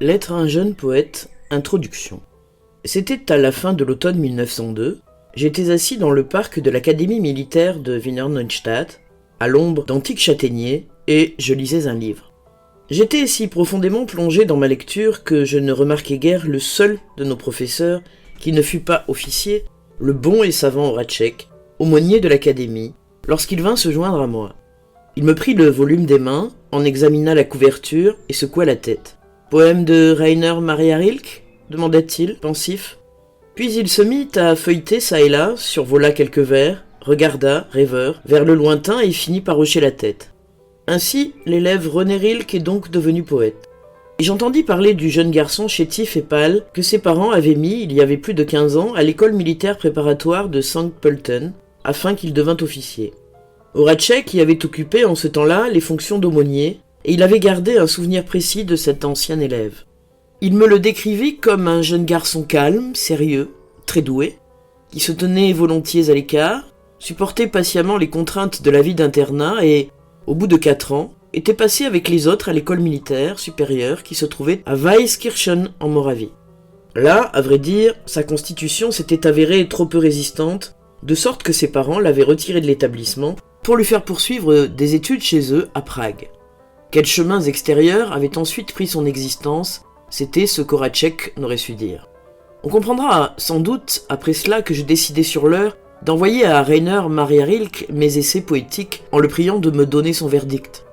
Lettre à un jeune poète, introduction. C'était à la fin de l'automne 1902. J'étais assis dans le parc de l'académie militaire de Wiener Neustadt, à l'ombre d'antiques châtaigniers, et je lisais un livre. J'étais si profondément plongé dans ma lecture que je ne remarquai guère le seul de nos professeurs qui ne fût pas officier, le bon et savant Horaček, aumônier de l'académie, lorsqu'il vint se joindre à moi. Il me prit le volume des mains, en examina la couverture et secoua la tête. « Poème de Rainer Maria Rilke » demanda-t-il, pensif. Puis il se mit à feuilleter çà et là, survola quelques vers, regarda, rêveur, vers le lointain et finit par hocher la tête. Ainsi, l'élève René Rilke est donc devenu poète. Et j'entendis parler du jeune garçon chétif et pâle que ses parents avaient mis, il y avait plus de 15 ans, à l'école militaire préparatoire de Sankt Pölten, afin qu'il devînt officier. Horaček y avait occupé en ce temps-là les fonctions d'aumônier, et il avait gardé un souvenir précis de cet ancien élève. Il me le décrivit comme un jeune garçon calme, sérieux, très doué, qui se tenait volontiers à l'écart, supportait patiemment les contraintes de la vie d'internat et, au bout de 4 ans, était passé avec les autres à l'école militaire supérieure qui se trouvait à Weißkirchen en Moravie. Là, à vrai dire, sa constitution s'était avérée trop peu résistante, de sorte que ses parents l'avaient retiré de l'établissement pour lui faire poursuivre des études chez eux à Prague. Quels chemins extérieurs avaient ensuite pris son existence, c'était ce qu'Horaček n'aurait su dire. On comprendra sans doute après cela que je décidai sur l'heure d'envoyer à Rainer Maria Rilke mes essais poétiques en le priant de me donner son verdict.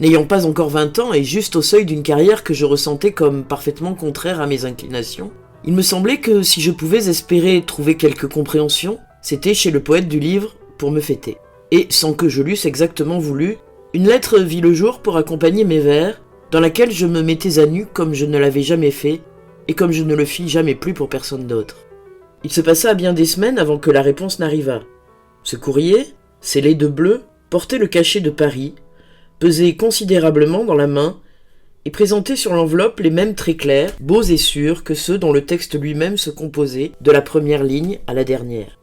N'ayant pas encore 20 ans et juste au seuil d'une carrière que je ressentais comme parfaitement contraire à mes inclinations, il me semblait que si je pouvais espérer trouver quelque compréhension, c'était chez le poète du livre pour me fêter. Et, sans que je l'eusse exactement voulu, une lettre vit le jour pour accompagner mes vers, dans laquelle je me mettais à nu comme je ne l'avais jamais fait, et comme je ne le fis jamais plus pour personne d'autre. Il se passa bien des semaines avant que la réponse n'arrivât. Ce courrier, scellé de bleu, portait le cachet de Paris, pesait considérablement dans la main, et présentait sur l'enveloppe les mêmes traits clairs, beaux et sûrs que ceux dont le texte lui-même se composait, de la première ligne à la dernière.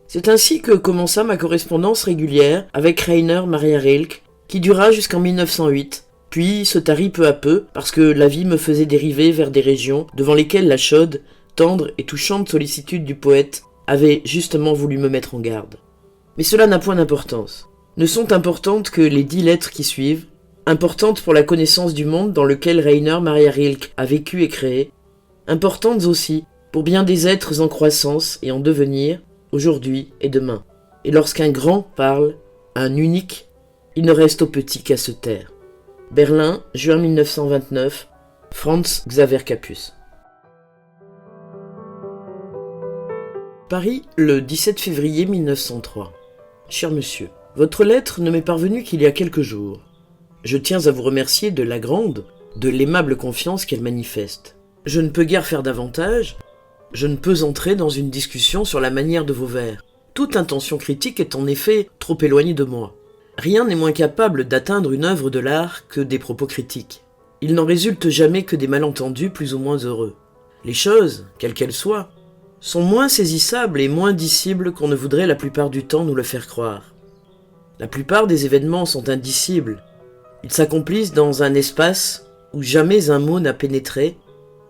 C'est ainsi que commença ma correspondance régulière avec Rainer Maria Rilke, qui dura jusqu'en 1908, puis se tarit peu à peu parce que la vie me faisait dériver vers des régions devant lesquelles la chaude, tendre et touchante sollicitude du poète avait justement voulu me mettre en garde. Mais cela n'a point d'importance. Ne sont importantes que les 10 lettres qui suivent, importantes pour la connaissance du monde dans lequel Rainer Maria Rilke a vécu et créé, importantes aussi pour bien des êtres en croissance et en devenir, aujourd'hui et demain. Et lorsqu'un grand parle, un unique, il ne reste au petit qu'à se taire. Berlin, juin 1929, Franz Xaver Capus. Paris, le 17 février 1903. Cher monsieur, votre lettre ne m'est parvenue qu'il y a quelques jours. Je tiens à vous remercier de la grande, de l'aimable confiance qu'elle manifeste. Je ne peux guère faire davantage. Je ne peux entrer dans une discussion sur la manière de vos vers. Toute intention critique est en effet trop éloignée de moi. Rien n'est moins capable d'atteindre une œuvre de l'art que des propos critiques. Il n'en résulte jamais que des malentendus plus ou moins heureux. Les choses, quelles qu'elles soient, sont moins saisissables et moins dissibles qu'on ne voudrait la plupart du temps nous le faire croire. La plupart des événements sont indicibles. Ils s'accomplissent dans un espace où jamais un mot n'a pénétré,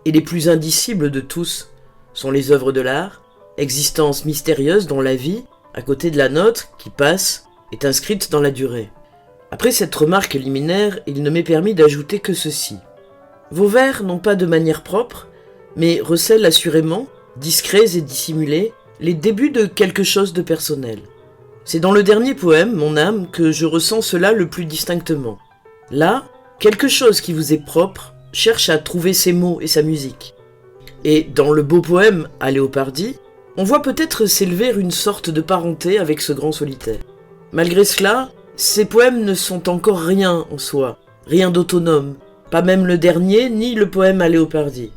et les plus indicibles de tous sont les œuvres de l'art, existence mystérieuse dont la vie, à côté de la nôtre, qui passe, est inscrite dans la durée. Après cette remarque liminaire, il ne m'est permis d'ajouter que ceci. Vos vers n'ont pas de manière propre, mais recèlent assurément, discrets et dissimulés, les débuts de quelque chose de personnel. C'est dans le dernier poème, Mon âme, que je ressens cela le plus distinctement. Là, quelque chose qui vous est propre cherche à trouver ses mots et sa musique. Et dans le beau poème à Léopardi, on voit peut-être s'élever une sorte de parenté avec ce grand solitaire. Malgré cela, ces poèmes ne sont encore rien en soi, rien d'autonome, pas même le dernier ni le poème à Léopardi.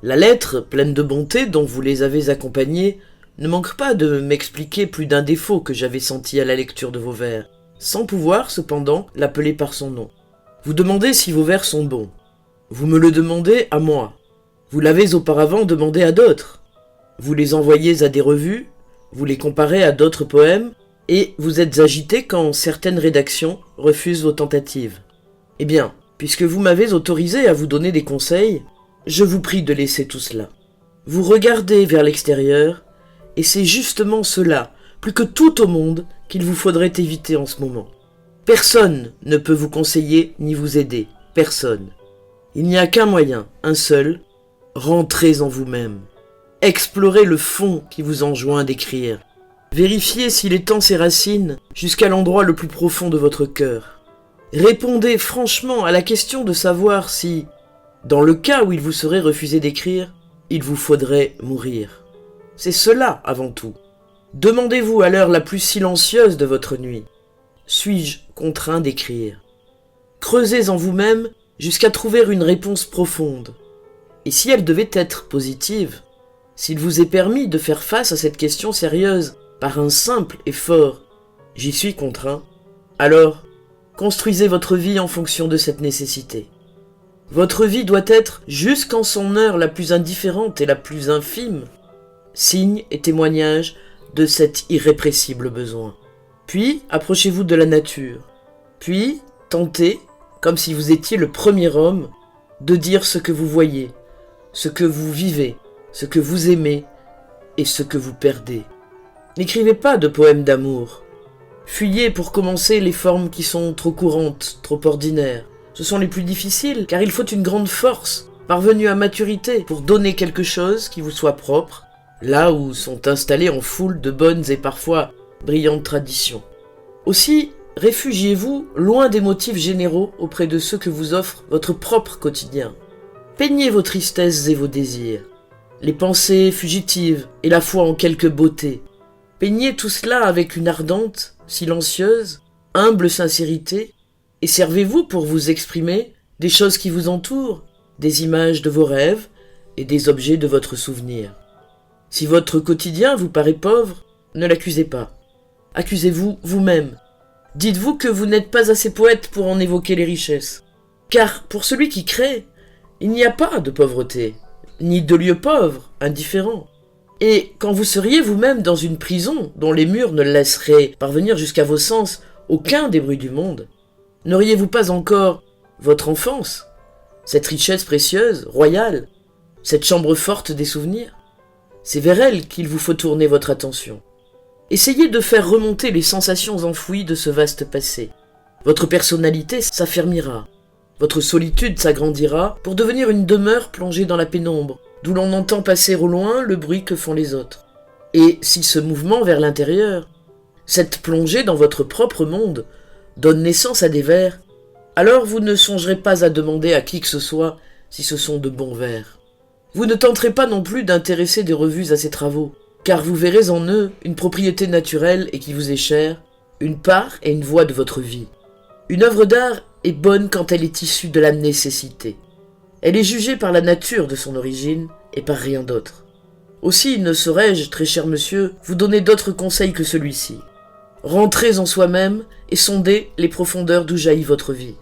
La lettre, pleine de bonté dont vous les avez accompagnés, ne manque pas de m'expliquer plus d'un défaut que j'avais senti à la lecture de vos vers, sans pouvoir, cependant, l'appeler par son nom. Vous demandez si vos vers sont bons. Vous me le demandez à moi. Vous l'avez auparavant demandé à d'autres. Vous les envoyez à des revues, vous les comparez à d'autres poèmes, et vous êtes agité quand certaines rédactions refusent vos tentatives. Eh bien, puisque vous m'avez autorisé à vous donner des conseils, Je vous prie de laisser tout cela. Vous regardez vers l'extérieur, et c'est justement cela, plus que tout au monde, qu'il vous faudrait éviter en ce moment. Personne ne peut vous conseiller ni vous aider, personne. Il n'y a qu'un moyen, un seul, rentrez en vous-même. Explorez le fond qui vous enjoint d'écrire. Vérifiez s'il étend ses racines jusqu'à l'endroit le plus profond de votre cœur. Répondez franchement à la question de savoir si, dans le cas où il vous serait refusé d'écrire, il vous faudrait mourir. C'est cela avant tout. Demandez-vous à l'heure la plus silencieuse de votre nuit. Suis-je contraint d'écrire? Creusez en vous-même jusqu'à trouver une réponse profonde. Et si elle devait être positive, s'il vous est permis de faire face à cette question sérieuse par un simple effort, j'y suis contraint, alors construisez votre vie en fonction de cette nécessité. Votre vie doit être, jusqu'en son heure la plus indifférente et la plus infime, signe et témoignage de cet irrépressible besoin. Puis, approchez-vous de la nature. Puis, tentez, comme si vous étiez le premier homme, de dire ce que vous voyez, ce que vous vivez, ce que vous aimez et ce que vous perdez. N'écrivez pas de poèmes d'amour. Fuyez pour commencer les formes qui sont trop courantes, trop ordinaires. Ce sont les plus difficiles, car il faut une grande force, parvenue à maturité, pour donner quelque chose qui vous soit propre, là où sont installées en foule de bonnes et parfois brillantes traditions. Aussi, réfugiez-vous loin des motifs généraux auprès de ceux que vous offre votre propre quotidien. Peignez vos tristesses et vos désirs, les pensées fugitives et la foi en quelque beauté. Peignez tout cela avec une ardente, silencieuse, humble sincérité, et servez-vous pour vous exprimer des choses qui vous entourent, des images de vos rêves et des objets de votre souvenir. Si votre quotidien vous paraît pauvre, ne l'accusez pas. Accusez-vous vous-même. Dites-vous que vous n'êtes pas assez poète pour en évoquer les richesses. Car pour celui qui crée, il n'y a pas de pauvreté, ni de lieu pauvre, indifférent. Et quand vous seriez vous-même dans une prison dont les murs ne laisseraient parvenir jusqu'à vos sens aucun des bruits du monde, n'auriez-vous pas encore votre enfance, cette richesse précieuse, royale, cette chambre forte des souvenirs? C'est vers elle qu'il vous faut tourner votre attention. Essayez de faire remonter les sensations enfouies de ce vaste passé. Votre personnalité s'affermira. Votre solitude s'agrandira pour devenir une demeure plongée dans la pénombre, d'où l'on entend passer au loin le bruit que font les autres. Et si ce mouvement vers l'intérieur, cette plongée dans votre propre monde, donne naissance à des vers, alors vous ne songerez pas à demander à qui que ce soit si ce sont de bons vers. Vous ne tenterez pas non plus d'intéresser des revues à ces travaux, car vous verrez en eux une propriété naturelle et qui vous est chère, une part et une voie de votre vie. Une œuvre d'art est bonne quand elle est issue de la nécessité. Elle est jugée par la nature de son origine et par rien d'autre. Aussi ne saurais-je, très cher monsieur, vous donner d'autres conseils que celui-ci. Rentrez en soi-même et sondez les profondeurs d'où jaillit votre vie.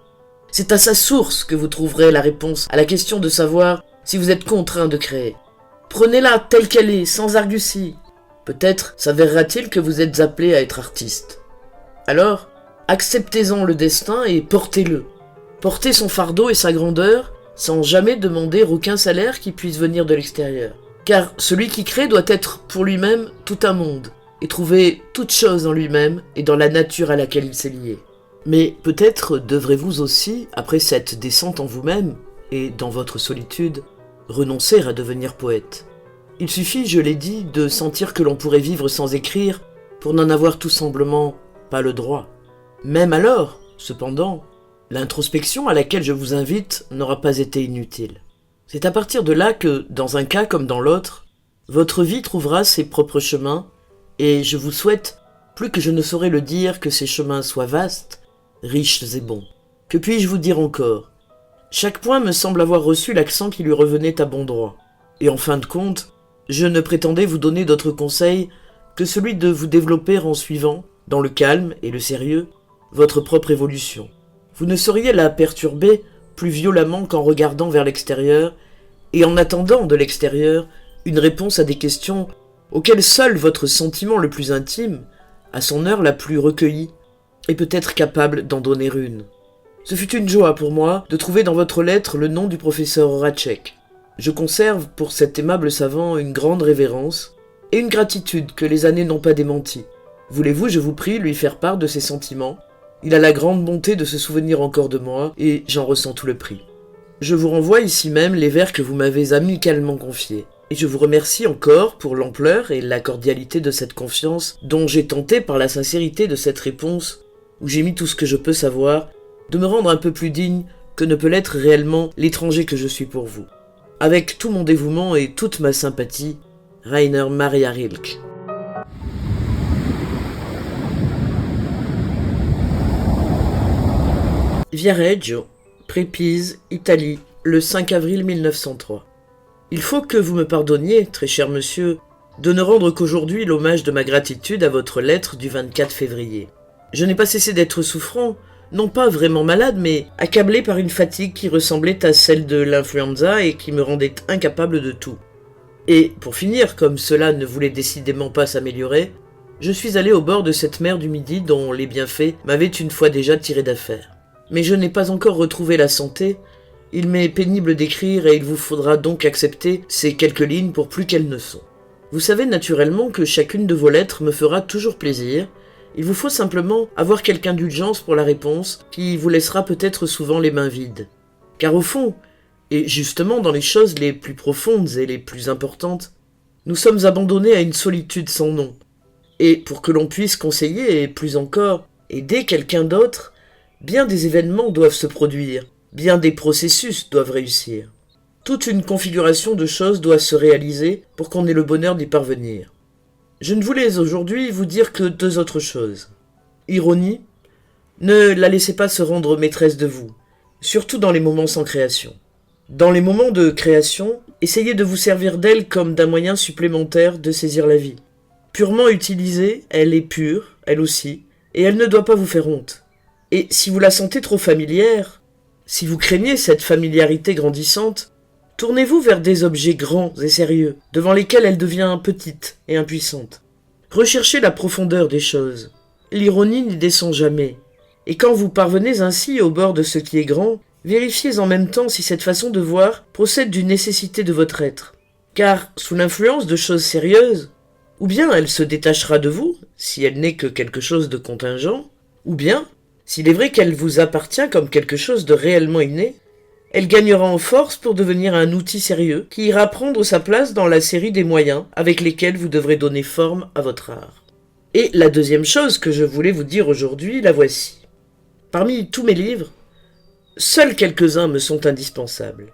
C'est à sa source que vous trouverez la réponse à la question de savoir si vous êtes contraint de créer. Prenez-la telle qu'elle est, sans argutie. Peut-être s'avérera-t-il que vous êtes appelé à être artiste. Alors, acceptez-en le destin et portez-le. Portez son fardeau et sa grandeur sans jamais demander aucun salaire qui puisse venir de l'extérieur. Car celui qui crée doit être pour lui-même tout un monde, et trouver toute chose en lui-même et dans la nature à laquelle il s'est lié. Mais peut-être devrez-vous aussi, après cette descente en vous-même, et dans votre solitude, renoncer à devenir poète. Il suffit, je l'ai dit, de sentir que l'on pourrait vivre sans écrire pour n'en avoir tout simplement pas le droit. Même alors, cependant, l'introspection à laquelle je vous invite n'aura pas été inutile. C'est à partir de là que, dans un cas comme dans l'autre, votre vie trouvera ses propres chemins, et je vous souhaite, plus que je ne saurais le dire, que ces chemins soient vastes, riches et bons. Que puis-je vous dire encore? Chaque point me semble avoir reçu l'accent qui lui revenait à bon droit. Et en fin de compte, je ne prétendais vous donner d'autre conseil que celui de vous développer en suivant, dans le calme et le sérieux, votre propre évolution. Vous ne sauriez la perturber plus violemment qu'en regardant vers l'extérieur et en attendant de l'extérieur une réponse à des questions auxquelles seul votre sentiment le plus intime, à son heure la plus recueillie, est peut-être capable d'en donner une. Ce fut une joie pour moi de trouver dans votre lettre le nom du professeur Horaček. Je conserve pour cet aimable savant une grande révérence et une gratitude que les années n'ont pas démentie. Voulez-vous, je vous prie, lui faire part de ses sentiments? Il a la grande bonté de se souvenir encore de moi, et j'en ressens tout le prix. Je vous renvoie ici même les vers que vous m'avez amicalement confiés, et je vous remercie encore pour l'ampleur et la cordialité de cette confiance dont j'ai tenté par la sincérité de cette réponse, où j'ai mis tout ce que je peux savoir, de me rendre un peu plus digne que ne peut l'être réellement l'étranger que je suis pour vous. Avec tout mon dévouement et toute ma sympathie, Rainer Maria Rilke. Viareggio, Prépise, Italie, le 5 avril 1903. Il faut que vous me pardonniez, très cher monsieur, de ne rendre qu'aujourd'hui l'hommage de ma gratitude à votre lettre du 24 février. Je n'ai pas cessé d'être souffrant, non pas vraiment malade, mais accablé par une fatigue qui ressemblait à celle de l'influenza et qui me rendait incapable de tout. Et, pour finir, comme cela ne voulait décidément pas s'améliorer, je suis allé au bord de cette mer du Midi dont les bienfaits m'avaient une fois déjà tiré d'affaire. Mais je n'ai pas encore retrouvé la santé, il m'est pénible d'écrire et il vous faudra donc accepter ces quelques lignes pour plus qu'elles ne sont. Vous savez naturellement que chacune de vos lettres me fera toujours plaisir, il vous faut simplement avoir quelque indulgence pour la réponse qui vous laissera peut-être souvent les mains vides. Car au fond, et justement dans les choses les plus profondes et les plus importantes, nous sommes abandonnés à une solitude sans nom. Et pour que l'on puisse conseiller et plus encore aider quelqu'un d'autre, bien des événements doivent se produire, bien des processus doivent réussir. Toute une configuration de choses doit se réaliser pour qu'on ait le bonheur d'y parvenir. Je ne voulais aujourd'hui vous dire que deux autres choses. Ironie, ne la laissez pas se rendre maîtresse de vous, surtout dans les moments sans création. Dans les moments de création, essayez de vous servir d'elle comme d'un moyen supplémentaire de saisir la vie. Purement utilisée, elle est pure, elle aussi, et elle ne doit pas vous faire honte. Et si vous la sentez trop familière, si vous craignez cette familiarité grandissante, tournez-vous vers des objets grands et sérieux, devant lesquels elle devient petite et impuissante. Recherchez la profondeur des choses. L'ironie n'y descend jamais. Et quand vous parvenez ainsi au bord de ce qui est grand, vérifiez en même temps si cette façon de voir procède d'une nécessité de votre être. Car, sous l'influence de choses sérieuses, ou bien elle se détachera de vous, si elle n'est que quelque chose de contingent, ou bien, s'il est vrai qu'elle vous appartient comme quelque chose de réellement inné, elle gagnera en force pour devenir un outil sérieux qui ira prendre sa place dans la série des moyens avec lesquels vous devrez donner forme à votre art. Et la deuxième chose que je voulais vous dire aujourd'hui, la voici. Parmi tous mes livres, seuls quelques-uns me sont indispensables.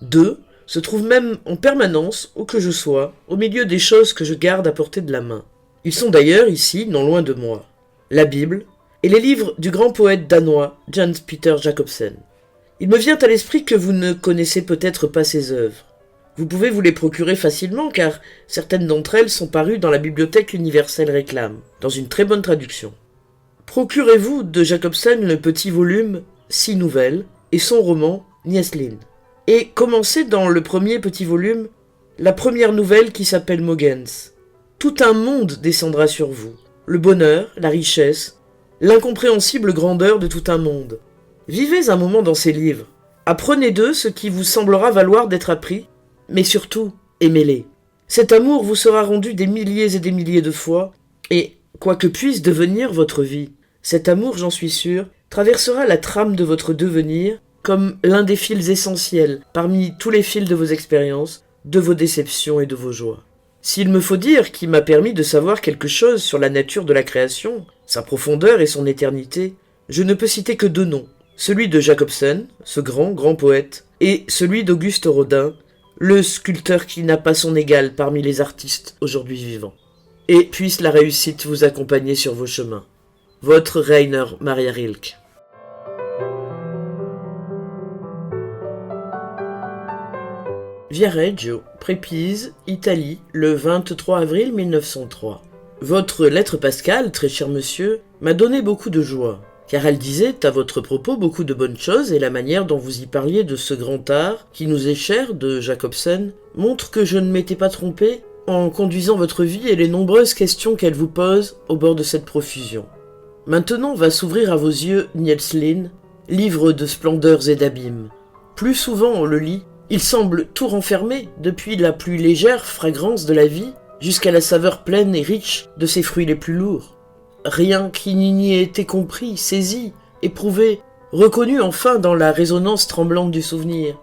2 se trouvent même en permanence, où que je sois, au milieu des choses que je garde à portée de la main. Ils sont d'ailleurs ici, non loin de moi. La Bible, et les livres du grand poète danois Jan Peter Jacobsen. Il me vient à l'esprit que vous ne connaissez peut-être pas ses œuvres. Vous pouvez vous les procurer facilement car certaines d'entre elles sont parues dans la Bibliothèque universelle Réclame, dans une très bonne traduction. Procurez-vous de Jacobsen le petit volume 6 nouvelles et son roman Nieslin. Et commencez dans le premier petit volume la première nouvelle qui s'appelle Mogens. Tout un monde descendra sur vous. Le bonheur, la richesse, l'incompréhensible grandeur de tout un monde. Vivez un moment dans ces livres. Apprenez d'eux ce qui vous semblera valoir d'être appris, mais surtout, aimez-les. Cet amour vous sera rendu des milliers et des milliers de fois, et, quoi que puisse devenir votre vie, cet amour, j'en suis sûr, traversera la trame de votre devenir comme l'un des fils essentiels parmi tous les fils de vos expériences, de vos déceptions et de vos joies. S'il me faut dire qu'il m'a permis de savoir quelque chose sur la nature de la création, sa profondeur et son éternité, je ne peux citer que 2 noms, celui de Jacobsen, ce grand poète, et celui d'Auguste Rodin, le sculpteur qui n'a pas son égal parmi les artistes aujourd'hui vivants. Et puisse la réussite vous accompagner sur vos chemins. Votre Rainer Maria Rilke. Viareggio, Prépise, Italie, le 23 avril 1903. Votre lettre pascale, très cher monsieur, m'a donné beaucoup de joie, car elle disait à votre propos beaucoup de bonnes choses et la manière dont vous y parliez de ce grand art qui nous est cher de Jacobsen montre que je ne m'étais pas trompé en conduisant votre vie et les nombreuses questions qu'elle vous pose au bord de cette profusion. Maintenant va s'ouvrir à vos yeux Nieslin, livre de splendeurs et d'abîmes. Plus souvent on le lit, Il semble tout renfermer, depuis la plus légère fragrance de la vie jusqu'à la saveur pleine et riche de ses fruits les plus lourds. Rien qui n'y ait été compris, saisi, éprouvé, reconnu enfin dans la résonance tremblante du souvenir.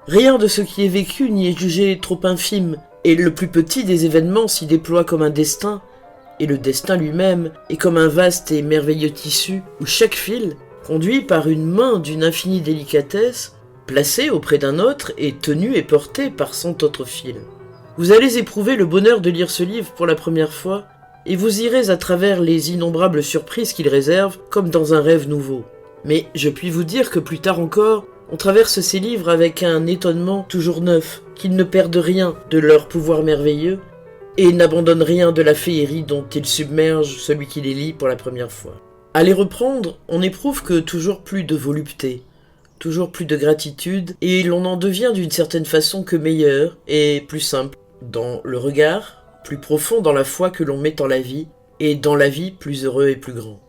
Rien de ce qui est vécu n'y est jugé trop infime, et le plus petit des événements s'y déploie comme un destin, et le destin lui-même est comme un vaste et merveilleux tissu où chaque fil, conduit par une main d'une infinie délicatesse, placé auprès d'un autre et tenu et porté par 100 autres fils. Vous allez éprouver le bonheur de lire ce livre pour la première fois, et vous irez à travers les innombrables surprises qu'il réserve comme dans un rêve nouveau. Mais je puis vous dire que plus tard encore, on traverse ces livres avec un étonnement toujours neuf, qu'ils ne perdent rien de leur pouvoir merveilleux, et n'abandonnent rien de la féerie dont ils submergent celui qui les lit pour la première fois. À les reprendre, on éprouve que toujours plus de volupté, toujours plus de gratitude, et l'on en devient d'une certaine façon que meilleur et plus simple dans le regard, plus profond dans la foi que l'on met en la vie, et dans la vie plus heureux et plus grand.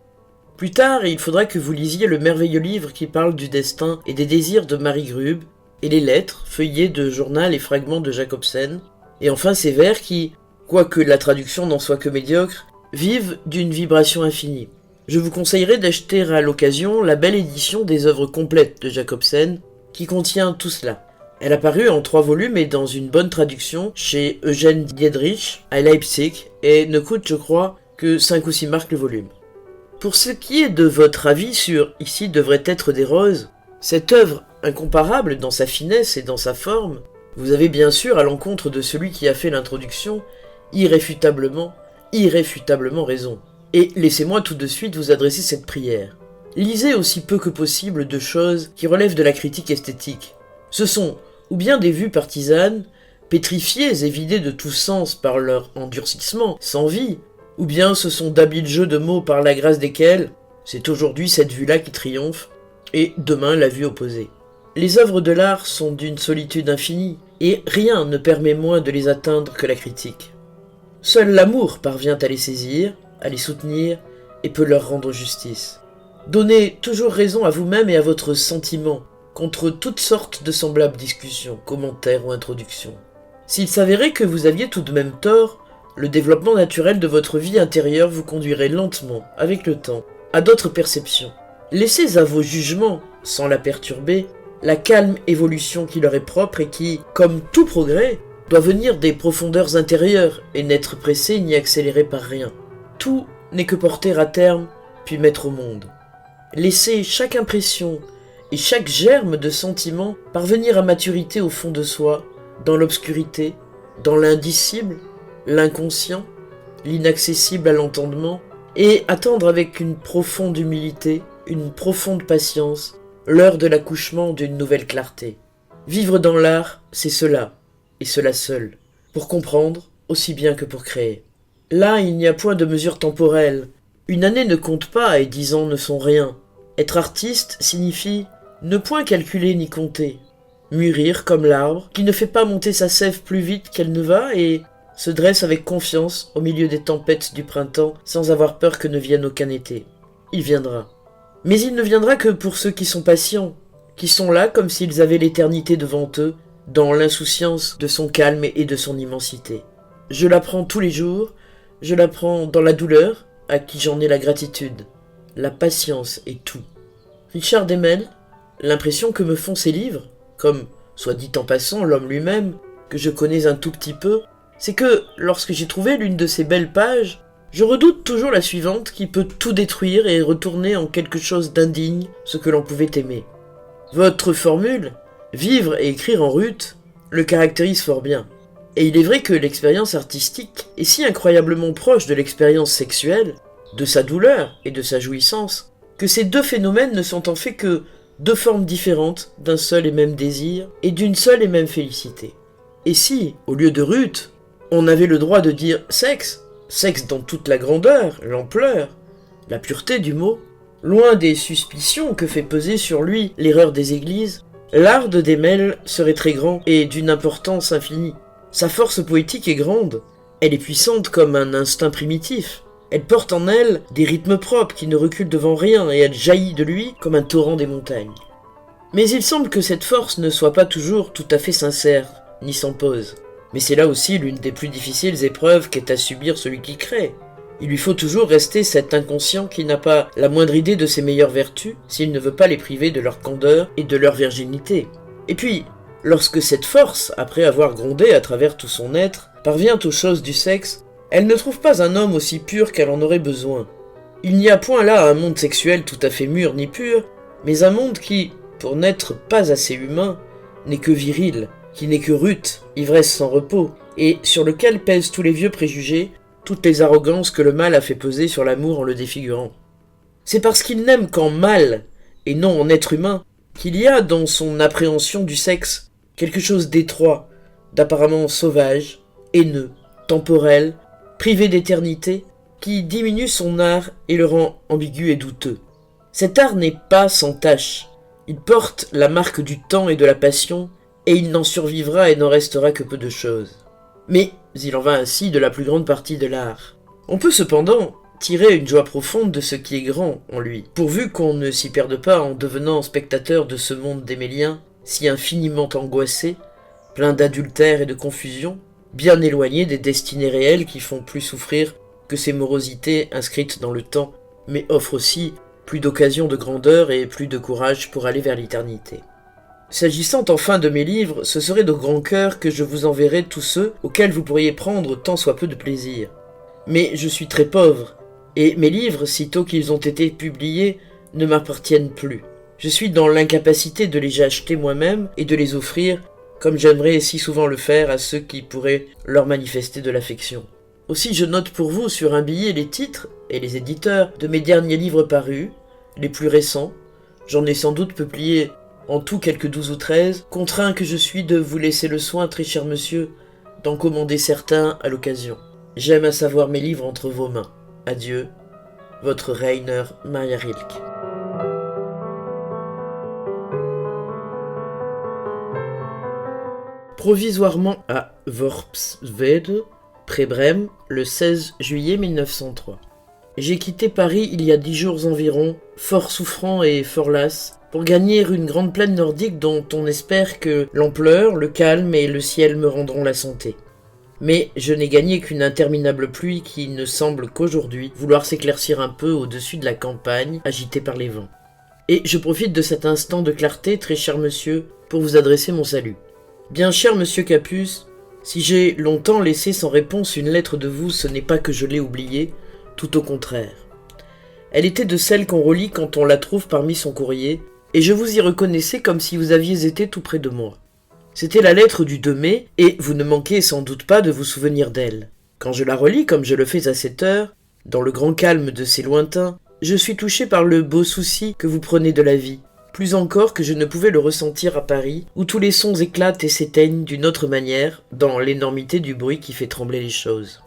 Plus tard, il faudra que vous lisiez le merveilleux livre qui parle du destin et des désirs de Marie Grub, et les lettres, feuillets de journal et fragments de Jacobsen, et enfin ces vers qui, quoique la traduction n'en soit que médiocre, vivent d'une vibration infinie. Je vous conseillerais d'acheter à l'occasion la belle édition des œuvres complètes de Jacobsen, qui contient tout cela. Elle a paru en 3 volumes et dans une bonne traduction chez Eugène Diedrich à Leipzig, et ne coûte, je crois, que 5 ou 6 marks le volume. Pour ce qui est de votre avis sur « Ici devrait être des roses », cette œuvre incomparable dans sa finesse et dans sa forme, vous avez bien sûr, à l'encontre de celui qui a fait l'introduction, irréfutablement raison. Et laissez-moi tout de suite vous adresser cette prière. Lisez aussi peu que possible de choses qui relèvent de la critique esthétique. Ce sont ou bien des vues partisanes, pétrifiées et vidées de tout sens par leur endurcissement, sans vie, ou bien ce sont d'habiles jeux de mots par la grâce desquels c'est aujourd'hui cette vue-là qui triomphe, et demain la vue opposée. Les œuvres de l'art sont d'une solitude infinie, et rien ne permet moins de les atteindre que la critique. Seul l'amour parvient à les saisir, à les soutenir, et peut leur rendre justice. Donnez toujours raison à vous-même et à votre sentiment, contre toutes sortes de semblables discussions, commentaires ou introductions. S'il s'avérait que vous aviez tout de même tort, le développement naturel de votre vie intérieure vous conduirait lentement, avec le temps, à d'autres perceptions. Laissez à vos jugements, sans la perturber, la calme évolution qui leur est propre et qui, comme tout progrès, doit venir des profondeurs intérieures et n'être pressé ni accéléré par rien. Tout n'est que porter à terme, puis mettre au monde. Laissez chaque impression et chaque germe de sentiment parvenir à maturité au fond de soi, dans l'obscurité, dans l'indicible, l'inconscient, l'inaccessible à l'entendement, et attendre avec une profonde humilité, une profonde patience, l'heure de l'accouchement d'une nouvelle clarté. Vivre dans l'art, c'est cela, et cela seul, pour comprendre aussi bien que pour créer. Là, il n'y a point de mesure temporelle. Une année ne compte pas et 10 ans ne sont rien. Être artiste signifie ne point calculer ni compter. Mûrir comme l'arbre qui ne fait pas monter sa sève plus vite qu'elle ne va et se dresse avec confiance au milieu des tempêtes du printemps sans avoir peur que ne vienne aucun été. Il viendra. Mais il ne viendra que pour ceux qui sont patients, qui sont là comme s'ils avaient l'éternité devant eux, dans l'insouciance de son calme et de son immensité. Je l'apprends tous les jours, je l'apprends dans la douleur, à qui j'en ai la gratitude. La patience est tout. Richard Demel, l'impression que me font ces livres, comme, soit dit en passant, l'homme lui-même, que je connais un tout petit peu, c'est que, lorsque j'ai trouvé l'une de ces belles pages, je redoute toujours la suivante qui peut tout détruire et retourner en quelque chose d'indigne ce que l'on pouvait aimer. Votre formule, vivre et écrire en rut, le caractérise fort bien. Et il est vrai que l'expérience artistique est si incroyablement proche de l'expérience sexuelle, de sa douleur et de sa jouissance, que ces deux phénomènes ne sont en fait que deux formes différentes d'un seul et même désir et d'une seule et même félicité. Et si, au lieu de rut, on avait le droit de dire sexe, sexe dans toute la grandeur, l'ampleur, la pureté du mot, loin des suspicions que fait peser sur lui l'erreur des églises, l'art de Demel serait très grand et d'une importance infinie. Sa force poétique est grande, elle est puissante comme un instinct primitif, elle porte en elle des rythmes propres qui ne reculent devant rien et elle jaillit de lui comme un torrent des montagnes. Mais il semble que cette force ne soit pas toujours tout à fait sincère, ni sans pause. Mais c'est là aussi l'une des plus difficiles épreuves qu'est à subir celui qui crée. Il lui faut toujours rester cet inconscient qui n'a pas la moindre idée de ses meilleures vertus s'il ne veut pas les priver de leur candeur et de leur virginité. Et puis, lorsque cette force, après avoir grondé à travers tout son être, parvient aux choses du sexe, elle ne trouve pas un homme aussi pur qu'elle en aurait besoin. Il n'y a point là un monde sexuel tout à fait mûr ni pur, mais un monde qui, pour n'être pas assez humain, n'est que viril, qui n'est que rude, ivresse sans repos, et sur lequel pèsent tous les vieux préjugés, toutes les arrogances que le mal a fait peser sur l'amour en le défigurant. C'est parce qu'il n'aime qu'en mal, et non en être humain, qu'il y a dans son appréhension du sexe quelque chose d'étroit, d'apparemment sauvage, haineux, temporel, privé d'éternité, qui diminue son art et le rend ambigu et douteux. Cet art n'est pas sans tache, il porte la marque du temps et de la passion, et il n'en survivra et n'en restera que peu de choses. Mais il en va ainsi de la plus grande partie de l'art. On peut cependant tirer une joie profonde de ce qui est grand en lui, pourvu qu'on ne s'y perde pas en devenant spectateur de ce monde d'Émélien, si infiniment angoissé, plein d'adultère et de confusion, bien éloigné des destinées réelles qui font plus souffrir que ces morosités inscrites dans le temps, mais offrent aussi plus d'occasions de grandeur et plus de courage pour aller vers l'éternité. S'agissant enfin de mes livres, ce serait de grand cœur que je vous enverrai tous ceux auxquels vous pourriez prendre tant soit peu de plaisir. Mais je suis très pauvre, et mes livres, sitôt qu'ils ont été publiés, ne m'appartiennent plus. Je suis dans l'incapacité de les acheter moi-même et de les offrir, comme j'aimerais si souvent le faire à ceux qui pourraient leur manifester de l'affection. Aussi je note pour vous sur un billet les titres et les éditeurs de mes derniers livres parus, les plus récents. J'en ai sans doute publié en tout quelques 12 ou 13, contraint que je suis de vous laisser le soin, très cher monsieur, d'en commander certains à l'occasion. J'aime à savoir mes livres entre vos mains. Adieu, votre Rainer Maria Rilke. Provisoirement à Worpswede, près Brême, le 16 juillet 1903. J'ai quitté Paris il y a 10 jours environ, fort souffrant et fort las, pour gagner une grande plaine nordique dont on espère que l'ampleur, le calme et le ciel me rendront la santé. Mais je n'ai gagné qu'une interminable pluie qui ne semble qu'aujourd'hui vouloir s'éclaircir un peu au-dessus de la campagne agitée par les vents. Et je profite de cet instant de clarté, très cher monsieur, pour vous adresser mon salut. Bien cher monsieur Capus, si j'ai longtemps laissé sans réponse une lettre de vous, ce n'est pas que je l'ai oubliée, tout au contraire. Elle était de celles qu'on relit quand on la trouve parmi son courrier, et je vous y reconnaissais comme si vous aviez été tout près de moi. C'était la lettre du 2 mai, et vous ne manquez sans doute pas de vous souvenir d'elle. Quand je la relis comme je le fais à cette heure, dans le grand calme de ces lointains, je suis touché par le beau souci que vous prenez de la vie, plus encore que je ne pouvais le ressentir à Paris, où tous les sons éclatent et s'éteignent d'une autre manière, dans l'énormité du bruit qui fait trembler les choses.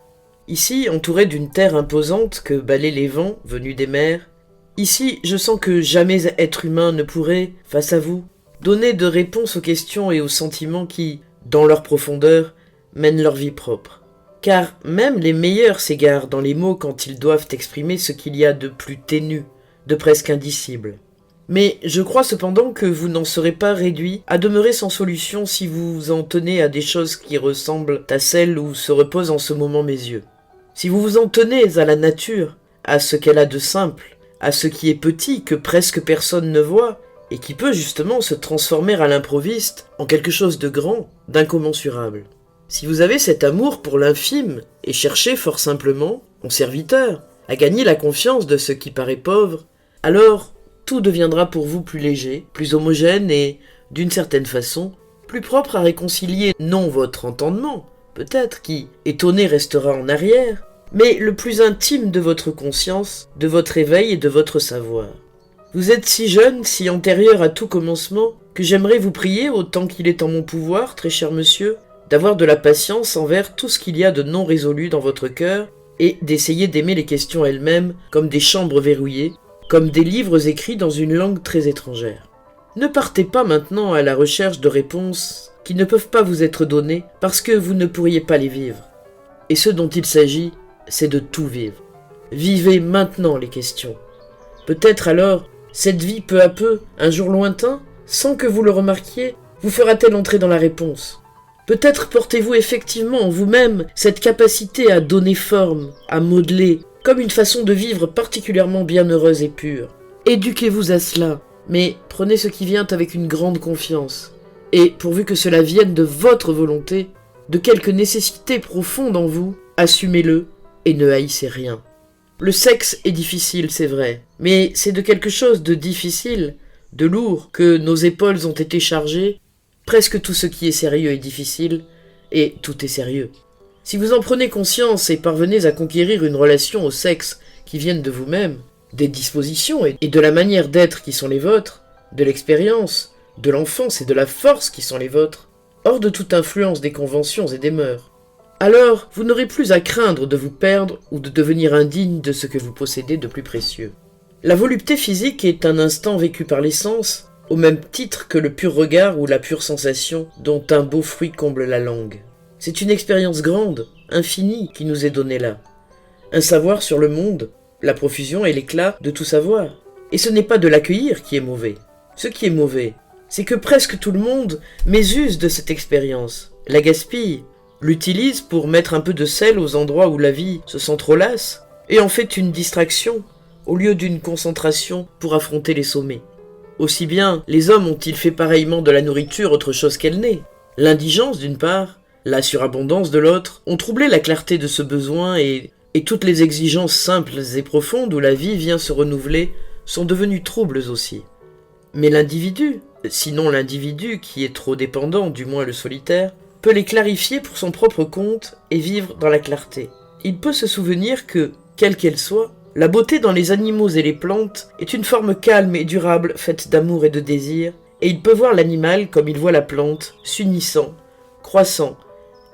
Ici, entouré d'une terre imposante que balaient les vents venus des mers, ici, je sens que jamais être humain ne pourrait, face à vous, donner de réponse aux questions et aux sentiments qui, dans leur profondeur, mènent leur vie propre. Car même les meilleurs s'égarent dans les mots quand ils doivent exprimer ce qu'il y a de plus ténu, de presque indicible. Mais je crois cependant que vous n'en serez pas réduit à demeurer sans solution si vous en tenez à des choses qui ressemblent à celles où se reposent en ce moment mes yeux. Si vous vous en tenez à la nature, à ce qu'elle a de simple, à ce qui est petit que presque personne ne voit, et qui peut justement se transformer à l'improviste en quelque chose de grand, d'incommensurable. Si vous avez cet amour pour l'infime, et cherchez fort simplement, en serviteur, à gagner la confiance de ce qui paraît pauvre, alors tout deviendra pour vous plus léger, plus homogène et, d'une certaine façon, plus propre à réconcilier non votre entendement, peut-être, qui, étonné, restera en arrière, mais le plus intime de votre conscience, de votre éveil et de votre savoir. Vous êtes si jeune, si antérieur à tout commencement, que j'aimerais vous prier, autant qu'il est en mon pouvoir, très cher monsieur, d'avoir de la patience envers tout ce qu'il y a de non résolu dans votre cœur, et d'essayer d'aimer les questions elles-mêmes comme des chambres verrouillées, comme des livres écrits dans une langue très étrangère. Ne partez pas maintenant à la recherche de réponses qui ne peuvent pas vous être données parce que vous ne pourriez pas les vivre. Et ce dont il s'agit, c'est de tout vivre. Vivez maintenant les questions. Peut-être alors, cette vie peu à peu, un jour lointain, sans que vous le remarquiez, vous fera-t-elle entrer dans la réponse? Peut-être portez-vous effectivement en vous-même cette capacité à donner forme, à modeler, comme une façon de vivre particulièrement bienheureuse et pure. Éduquez-vous à cela, mais prenez ce qui vient avec une grande confiance. Et pourvu que cela vienne de votre volonté, de quelque nécessité profonde en vous, assumez-le et ne haïssez rien. Le sexe est difficile, c'est vrai, mais c'est de quelque chose de difficile, de lourd, que nos épaules ont été chargées. Presque tout ce qui est sérieux est difficile, et tout est sérieux. Si vous en prenez conscience et parvenez à conquérir une relation au sexe qui vienne de vous-même, des dispositions et de la manière d'être qui sont les vôtres, de l'expérience, de l'enfance et de la force qui sont les vôtres, hors de toute influence des conventions et des mœurs, alors vous n'aurez plus à craindre de vous perdre ou de devenir indigne de ce que vous possédez de plus précieux. La volupté physique est un instant vécu par les sens, au même titre que le pur regard ou la pure sensation dont un beau fruit comble la langue. C'est une expérience grande, infinie, qui nous est donnée là. Un savoir sur le monde, la profusion et l'éclat de tout savoir. Et ce n'est pas de l'accueillir qui est mauvais. Ce qui est mauvais, c'est que presque tout le monde mésuse de cette expérience, la gaspille, l'utilise pour mettre un peu de sel aux endroits où la vie se s'entrelace, et en fait une distraction, au lieu d'une concentration pour affronter les sommets. Aussi bien, les hommes ont-ils fait pareillement de la nourriture autre chose qu'elle n'est. L'indigence d'une part, la surabondance de l'autre, ont troublé la clarté de ce besoin et toutes les exigences simples et profondes où la vie vient se renouveler sont devenues troubles aussi. Mais l'individu, sinon l'individu qui est trop dépendant, du moins le solitaire, peut les clarifier pour son propre compte et vivre dans la clarté. Il peut se souvenir que, quelle qu'elle soit, la beauté dans les animaux et les plantes est une forme calme et durable faite d'amour et de désir, et il peut voir l'animal comme il voit la plante, s'unissant, croissant,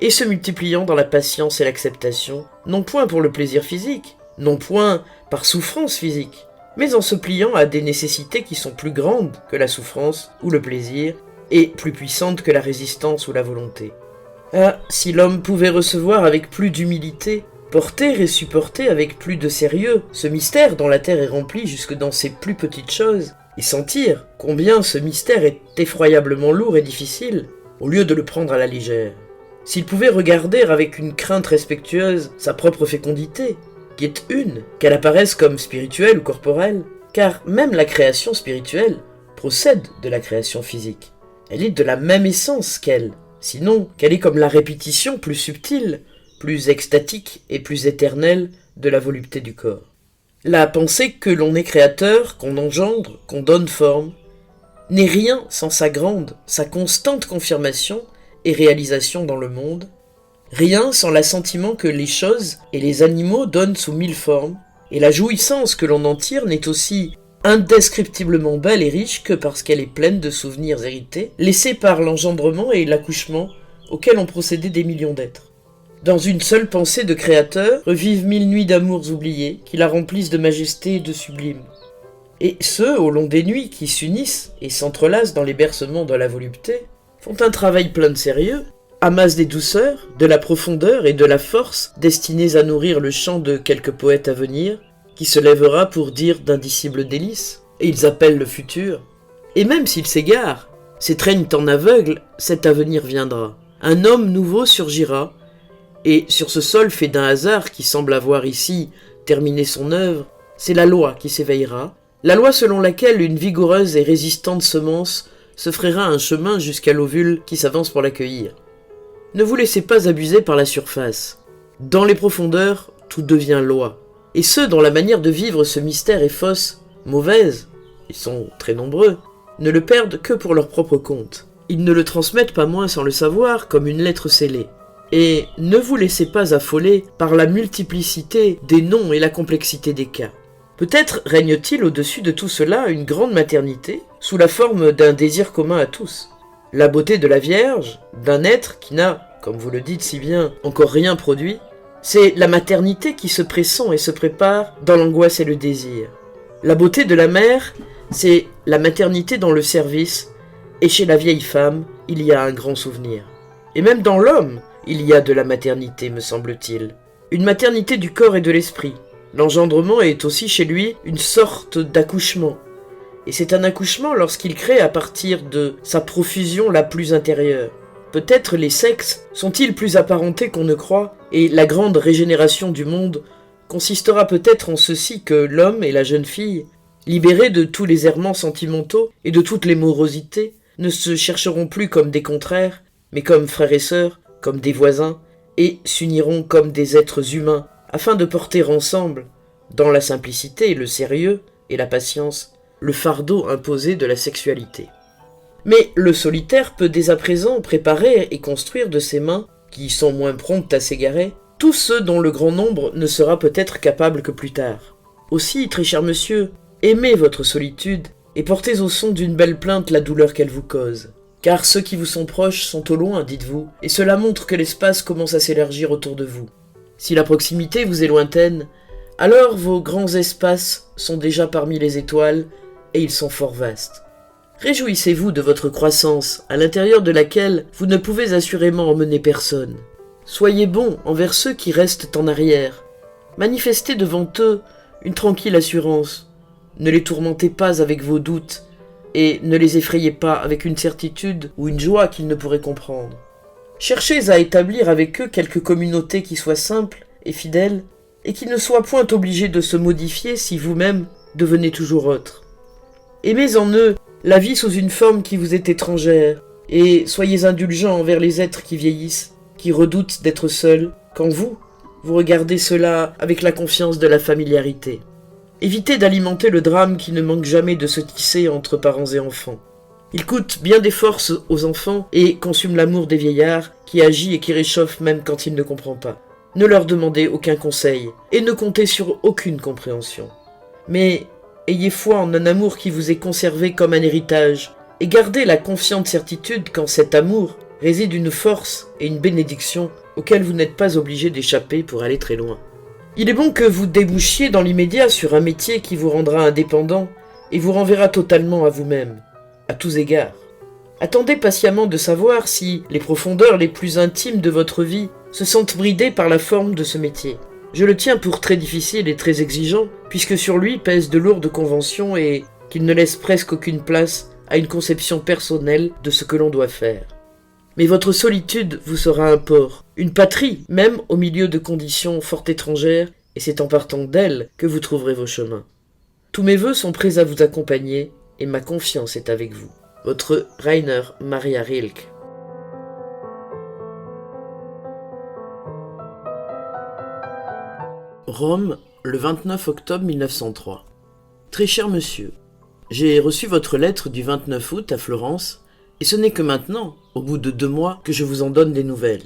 et se multipliant dans la patience et l'acceptation, non point pour le plaisir physique, non point par souffrance physique, mais en se pliant à des nécessités qui sont plus grandes que la souffrance ou le plaisir, et plus puissantes que la résistance ou la volonté. Ah, si l'homme pouvait recevoir avec plus d'humilité, porter et supporter avec plus de sérieux ce mystère dont la terre est remplie jusque dans ses plus petites choses, et sentir combien ce mystère est effroyablement lourd et difficile, au lieu de le prendre à la légère. S'il pouvait regarder avec une crainte respectueuse sa propre fécondité, qui est une, qu'elle apparaisse comme spirituelle ou corporelle, car même la création spirituelle procède de la création physique. Elle est de la même essence qu'elle, sinon qu'elle est comme la répétition plus subtile, plus extatique et plus éternelle de la volupté du corps. La pensée que l'on est créateur, qu'on engendre, qu'on donne forme, n'est rien sans sa grande, sa constante confirmation et réalisation dans le monde, rien sans l'assentiment que les choses et les animaux donnent sous mille formes, et la jouissance que l'on en tire n'est aussi indescriptiblement belle et riche que parce qu'elle est pleine de souvenirs hérités, laissés par l'engendrement et l'accouchement auxquels ont procédé des millions d'êtres. Dans une seule pensée de créateur revivent mille nuits d'amours oubliés qui la remplissent de majesté et de sublime. Et ceux, au long des nuits, qui s'unissent et s'entrelacent dans les bercements de la volupté, font un travail plein de sérieux, amassent des douceurs, de la profondeur et de la force destinés à nourrir le chant de quelque poète à venir, qui se lèvera pour dire d'indicibles délices, et ils appellent le futur. Et même s'ils s'égarent, s'étreignent en aveugles, cet avenir viendra. Un homme nouveau surgira, et sur ce sol fait d'un hasard qui semble avoir ici terminé son œuvre, c'est la loi qui s'éveillera, la loi selon laquelle une vigoureuse et résistante semence se frayera un chemin jusqu'à l'ovule qui s'avance pour l'accueillir. Ne vous laissez pas abuser par la surface. Dans les profondeurs, tout devient loi. Et ceux dont la manière de vivre ce mystère est fausse, mauvaise, ils sont très nombreux, ne le perdent que pour leur propre compte. Ils ne le transmettent pas moins sans le savoir comme une lettre scellée. Et ne vous laissez pas affoler par la multiplicité des noms et la complexité des cas. Peut-être règne-t-il au-dessus de tout cela une grande maternité, sous la forme d'un désir commun à tous. La beauté de la Vierge, d'un être qui n'a, comme vous le dites si bien, encore rien produit, c'est la maternité qui se pressent et se prépare dans l'angoisse et le désir. La beauté de la mère, c'est la maternité dans le service, et chez la vieille femme, il y a un grand souvenir. Et même dans l'homme, il y a de la maternité, me semble-t-il. Une maternité du corps et de l'esprit. L'engendrement est aussi chez lui une sorte d'accouchement. et c'est un accouchement lorsqu'il crée à partir de sa profusion la plus intérieure. Peut-être les sexes sont-ils plus apparentés qu'on ne croit, et la grande régénération du monde consistera peut-être en ceci que l'homme et la jeune fille, libérés de tous les errements sentimentaux et de toutes les morosités, ne se chercheront plus comme des contraires, mais comme frères et sœurs, comme des voisins, et s'uniront comme des êtres humains, afin de porter ensemble, dans la simplicité, le sérieux et la patience, le fardeau imposé de la sexualité. Mais le solitaire peut dès à présent préparer et construire de ses mains, qui sont moins promptes à s'égarer, tous ceux dont le grand nombre ne sera peut-être capable que plus tard. Aussi, très cher monsieur, aimez votre solitude et portez au son d'une belle plainte la douleur qu'elle vous cause. Car ceux qui vous sont proches sont au loin, dites-vous, et cela montre que l'espace commence à s'élargir autour de vous. Si la proximité vous est lointaine, alors vos grands espaces sont déjà parmi les étoiles, et ils sont fort vastes. Réjouissez-vous de votre croissance, à l'intérieur de laquelle vous ne pouvez assurément emmener personne. Soyez bons envers ceux qui restent en arrière. Manifestez devant eux une tranquille assurance. Ne les tourmentez pas avec vos doutes, et ne les effrayez pas avec une certitude ou une joie qu'ils ne pourraient comprendre. Cherchez à établir avec eux quelque communauté qui soit simple et fidèle, et qui ne soit point obligée de se modifier si vous-même devenez toujours autre. Aimez en eux la vie sous une forme qui vous est étrangère, et soyez indulgents envers les êtres qui vieillissent, qui redoutent d'être seuls, quand vous regardez cela avec la confiance de la familiarité. Évitez d'alimenter le drame qui ne manque jamais de se tisser entre parents et enfants. Il coûte bien des forces aux enfants et consume l'amour des vieillards qui agit et qui réchauffe même quand il ne comprend pas. Ne leur demandez aucun conseil et ne comptez sur aucune compréhension. Mais ayez foi en un amour qui vous est conservé comme un héritage et gardez la confiante certitude qu'en cet amour réside une force et une bénédiction auxquelles vous n'êtes pas obligé d'échapper pour aller très loin. Il est bon que vous débouchiez dans l'immédiat sur un métier qui vous rendra indépendant et vous renverra totalement à vous-même, à tous égards. Attendez patiemment de savoir si les profondeurs les plus intimes de votre vie se sentent bridées par la forme de ce métier. Je le tiens pour très difficile et très exigeant, puisque sur lui pèsent de lourdes conventions et qu'il ne laisse presque aucune place à une conception personnelle de ce que l'on doit faire. Mais votre solitude vous sera un port, une patrie, même au milieu de conditions fort étrangères, et c'est en partant d'elle que vous trouverez vos chemins. Tous mes vœux sont prêts à vous accompagner, et ma confiance est avec vous. Votre Rainer Maria Rilke. Rome, le 29 octobre 1903. Très cher monsieur, j'ai reçu votre lettre du 29 août à Florence, et ce n'est que maintenant, au bout de 2 mois, que je vous en donne des nouvelles.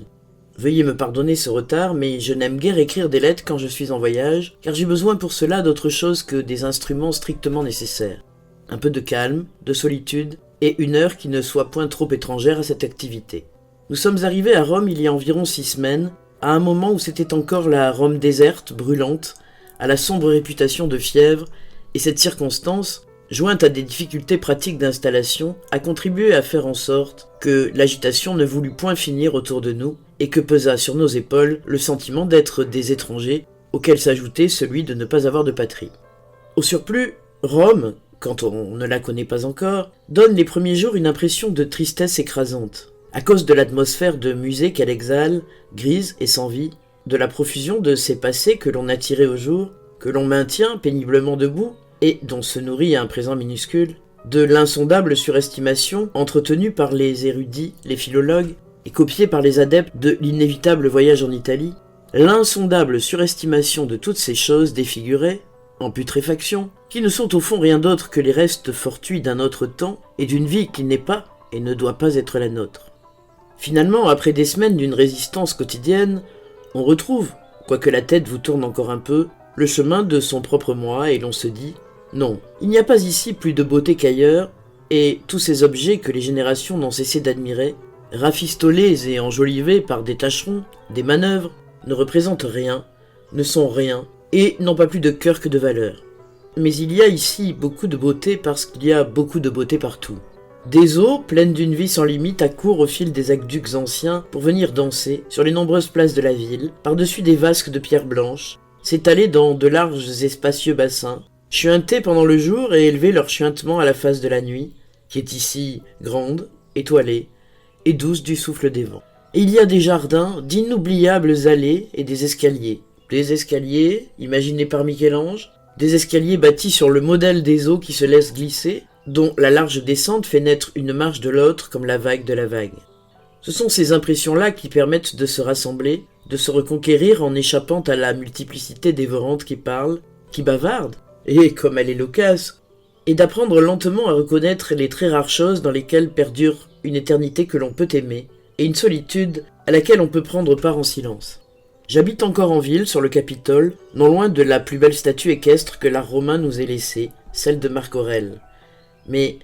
Veuillez me pardonner ce retard, mais je n'aime guère écrire des lettres quand je suis en voyage, car j'ai besoin pour cela d'autre chose que des instruments strictement nécessaires. Un peu de calme, de solitude, et une heure qui ne soit point trop étrangère à cette activité. Nous sommes arrivés à Rome il y a environ 6 semaines, à un moment où c'était encore la Rome déserte, brûlante, à la sombre réputation de fièvre, et cette circonstance, jointe à des difficultés pratiques d'installation, a contribué à faire en sorte que l'agitation ne voulut point finir autour de nous et que pesa sur nos épaules le sentiment d'être des étrangers, auquel s'ajoutait celui de ne pas avoir de patrie. Au surplus, Rome, quand on ne la connaît pas encore, donne les premiers jours une impression de tristesse écrasante, à cause de l'atmosphère de musée qu'elle exhale, grise et sans vie, de la profusion de ces passés que l'on a tirés au jour, que l'on maintient péniblement debout, et dont se nourrit un présent minuscule, de l'insondable surestimation entretenue par les érudits, les philologues, et copiée par les adeptes de l'inévitable voyage en Italie, l'insondable surestimation de toutes ces choses défigurées, en putréfaction, qui ne sont au fond rien d'autre que les restes fortuits d'un autre temps et d'une vie qui n'est pas et ne doit pas être la nôtre. Finalement, après des semaines d'une résistance quotidienne, on retrouve, quoique la tête vous tourne encore un peu, le chemin de son propre moi et l'on se dit « Non, il n'y a pas ici plus de beauté qu'ailleurs, et tous ces objets que les générations n'ont cessé d'admirer, rafistolés et enjolivés par des tâcherons, des manœuvres, ne représentent rien, ne sont rien, et n'ont pas plus de cœur que de valeur. Mais il y a ici beaucoup de beauté parce qu'il y a beaucoup de beauté partout. Des eaux, pleines d'une vie sans limite, accourent au fil des aqueducs anciens pour venir danser sur les nombreuses places de la ville, par-dessus des vasques de pierre blanche, s'étaler dans de larges et spacieux bassins, chuinter pendant le jour et élever leur chuintement à la face de la nuit, qui est ici grande, étoilée et douce du souffle des vents. Et il y a des jardins, d'inoubliables allées et des escaliers imaginés par Michel-Ange, des escaliers bâtis sur le modèle des eaux qui se laissent glisser, dont la large descente fait naître une marche de l'autre comme la vague de la vague. Ce sont ces impressions-là qui permettent de se rassembler, de se reconquérir en échappant à la multiplicité dévorante qui parle, qui bavarde, et comme elle est loquace, et d'apprendre lentement à reconnaître les très rares choses dans lesquelles perdure une éternité que l'on peut aimer, et une solitude à laquelle on peut prendre part en silence. J'habite encore en ville, sur le Capitole, non loin de la plus belle statue équestre que l'art romain nous ait laissée, celle de Marc Aurèle. Mais,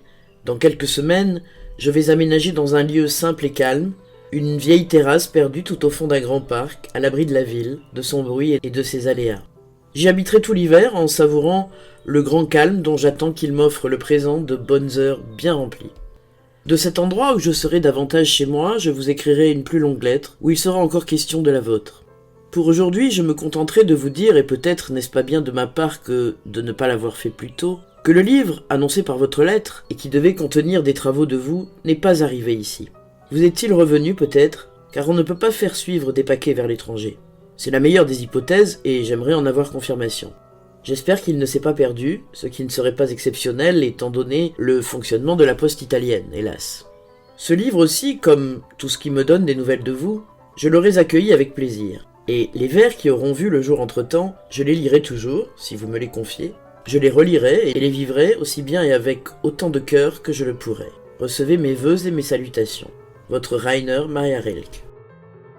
dans quelques semaines, je vais aménager dans un lieu simple et calme, une vieille terrasse perdue tout au fond d'un grand parc, à l'abri de la ville, de son bruit et de ses aléas. J'y habiterai tout l'hiver en savourant le grand calme dont j'attends qu'il m'offre le présent de bonnes heures bien remplies. De cet endroit où je serai davantage chez moi, je vous écrirai une plus longue lettre, où il sera encore question de la vôtre. Pour aujourd'hui, je me contenterai de vous dire, et peut-être n'est-ce pas bien de ma part que de ne pas l'avoir fait plus tôt, que le livre, annoncé par votre lettre, et qui devait contenir des travaux de vous, n'est pas arrivé ici. Vous est-il revenu peut-être, car on ne peut pas faire suivre des paquets vers l'étranger. C'est la meilleure des hypothèses, et j'aimerais en avoir confirmation. J'espère qu'il ne s'est pas perdu, ce qui ne serait pas exceptionnel étant donné le fonctionnement de la poste italienne, hélas. Ce livre aussi, comme tout ce qui me donne des nouvelles de vous, je l'aurais accueilli avec plaisir. Et les vers qui auront vu le jour entre-temps, je les lirai toujours, si vous me les confiez. Je les relirai et les vivrai aussi bien et avec autant de cœur que je le pourrai. Recevez mes vœux et mes salutations. Votre Rainer Maria Rilke.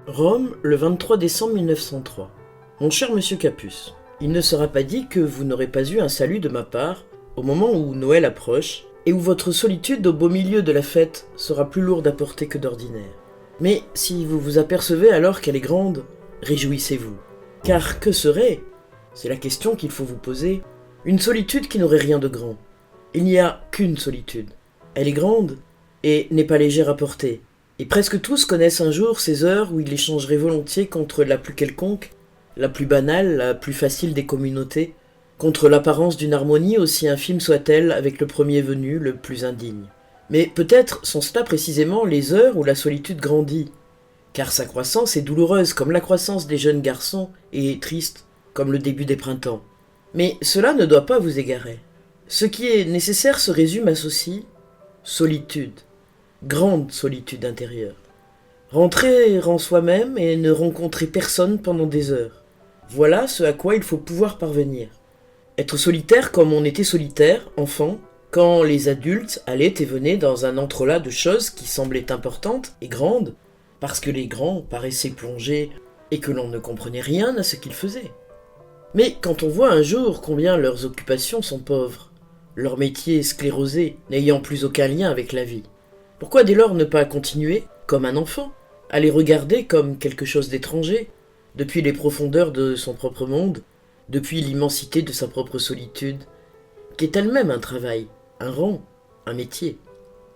Rome, le 23 décembre 1903. Mon cher monsieur Capus, il ne sera pas dit que vous n'aurez pas eu un salut de ma part au moment où Noël approche et où votre solitude au beau milieu de la fête sera plus lourde à porter que d'ordinaire. Mais si vous vous apercevez alors qu'elle est grande, réjouissez-vous. Car que serait, c'est la question qu'il faut vous poser, une solitude qui n'aurait rien de grand? Il n'y a qu'une solitude. Elle est grande et n'est pas légère à porter. Et presque tous connaissent un jour ces heures où ils l'échangeraient volontiers contre la plus quelconque, la plus banale, la plus facile des communautés, contre l'apparence d'une harmonie aussi infime soit-elle avec le premier venu, le plus indigne. Mais peut-être sont-ce là précisément les heures où la solitude grandit, car sa croissance est douloureuse comme la croissance des jeunes garçons et triste comme le début des printemps. Mais cela ne doit pas vous égarer. Ce qui est nécessaire se résume à ceci: solitude, grande solitude intérieure. Rentrer en soi-même et ne rencontrer personne pendant des heures. Voilà ce à quoi il faut pouvoir parvenir. Être solitaire comme on était solitaire, enfant, quand les adultes allaient et venaient dans un entrelac de choses qui semblaient importantes et grandes, parce que les grands paraissaient plongés et que l'on ne comprenait rien à ce qu'ils faisaient. Mais quand on voit un jour combien leurs occupations sont pauvres, leur métier sclérosé, n'ayant plus aucun lien avec la vie, pourquoi dès lors ne pas continuer, comme un enfant, à les regarder comme quelque chose d'étranger, depuis les profondeurs de son propre monde, depuis l'immensité de sa propre solitude, qui est elle-même un travail, un rang, un métier?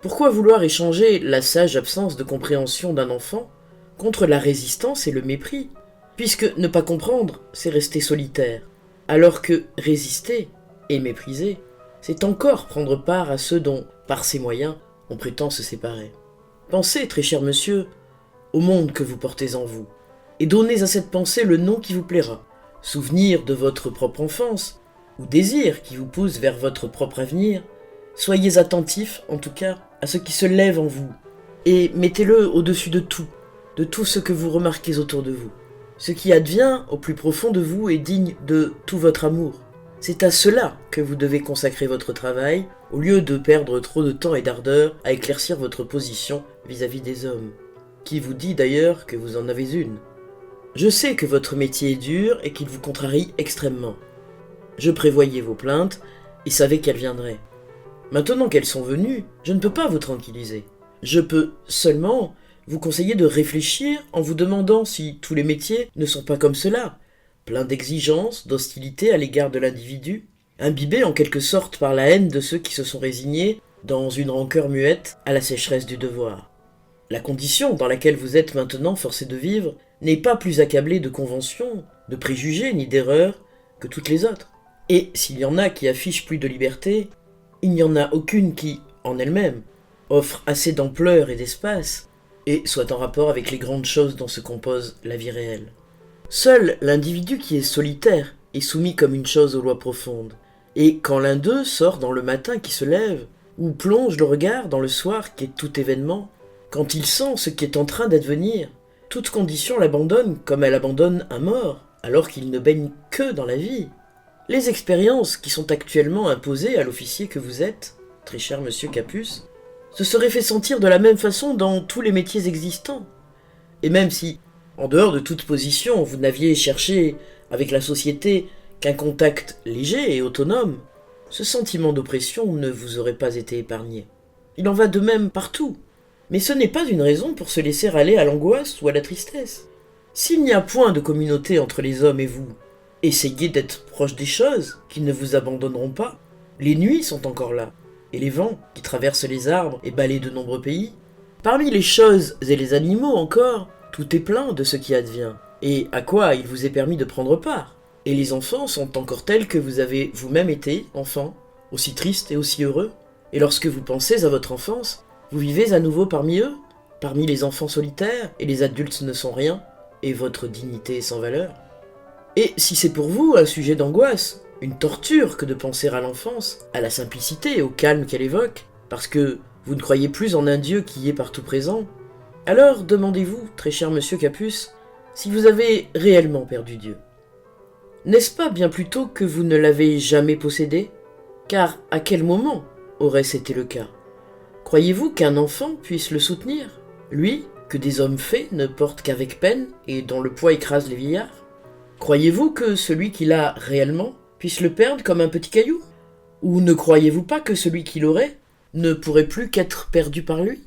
Pourquoi vouloir échanger la sage absence de compréhension d'un enfant contre la résistance et le mépris, puisque ne pas comprendre, c'est rester solitaire, alors que résister et mépriser, c'est encore prendre part à ceux dont, par ces moyens, on prétend se séparer. Pensez, très cher monsieur, au monde que vous portez en vous, et donnez à cette pensée le nom qui vous plaira, souvenir de votre propre enfance, ou désir qui vous pousse vers votre propre avenir. Soyez attentifs, en tout cas, à ce qui se lève en vous, et mettez-le au-dessus de tout ce que vous remarquez autour de vous. Ce qui advient au plus profond de vous est digne de tout votre amour. C'est à cela que vous devez consacrer votre travail, au lieu de perdre trop de temps et d'ardeur à éclaircir votre position vis-à-vis des hommes. Qui vous dit d'ailleurs que vous en avez une? Je sais que votre métier est dur et qu'il vous contrarie extrêmement. Je prévoyais vos plaintes et savais qu'elles viendraient. Maintenant qu'elles sont venues, je ne peux pas vous tranquilliser. Je peux seulement vous conseiller de réfléchir en vous demandant si tous les métiers ne sont pas comme cela, pleins d'exigences, d'hostilité à l'égard de l'individu, imbibés en quelque sorte par la haine de ceux qui se sont résignés, dans une rancœur muette, à la sécheresse du devoir. La condition dans laquelle vous êtes maintenant forcé de vivre n'est pas plus accablée de conventions, de préjugés ni d'erreurs que toutes les autres. Et s'il y en a qui affichent plus de liberté, il n'y en a aucune qui, en elle-même, offre assez d'ampleur et d'espace, et soit en rapport avec les grandes choses dont se compose la vie réelle. Seul l'individu qui est solitaire est soumis comme une chose aux lois profondes, et quand l'un d'eux sort dans le matin qui se lève, ou plonge le regard dans le soir qui est tout événement, quand il sent ce qui est en train d'advenir, toute condition l'abandonne comme elle abandonne un mort, alors qu'il ne baigne que dans la vie. Les expériences qui sont actuellement imposées à l'officier que vous êtes, très cher monsieur Capus, se seraient fait sentir de la même façon dans tous les métiers existants. Et même si, en dehors de toute position, vous n'aviez cherché avec la société qu'un contact léger et autonome, ce sentiment d'oppression ne vous aurait pas été épargné. Il en va de même partout. Mais ce n'est pas une raison pour se laisser aller à l'angoisse ou à la tristesse. S'il n'y a point de communauté entre les hommes et vous, essayez d'être proche des choses qui ne vous abandonneront pas. Les nuits sont encore là, et les vents qui traversent les arbres et balayent de nombreux pays. Parmi les choses et les animaux encore, tout est plein de ce qui advient, et à quoi il vous est permis de prendre part. Et les enfants sont encore tels que vous avez vous-même été, enfant, aussi tristes et aussi heureux. Et lorsque vous pensez à votre enfance, vous vivez à nouveau parmi eux, parmi les enfants solitaires, et les adultes ne sont rien, et votre dignité est sans valeur. Et si c'est pour vous un sujet d'angoisse, une torture que de penser à l'enfance, à la simplicité et au calme qu'elle évoque, parce que vous ne croyez plus en un Dieu qui est partout présent, alors demandez-vous, très cher monsieur Capus, si vous avez réellement perdu Dieu. N'est-ce pas bien plutôt que vous ne l'avez jamais possédé? Car à quel moment aurait-ce été le cas? Croyez-vous qu'un enfant puisse le soutenir, lui, que des hommes faits ne portent qu'avec peine et dont le poids écrase les vieillards? Croyez-vous que celui qui l'a réellement puisse le perdre comme un petit caillou? Ou ne croyez-vous pas que celui qui l'aurait ne pourrait plus qu'être perdu par lui?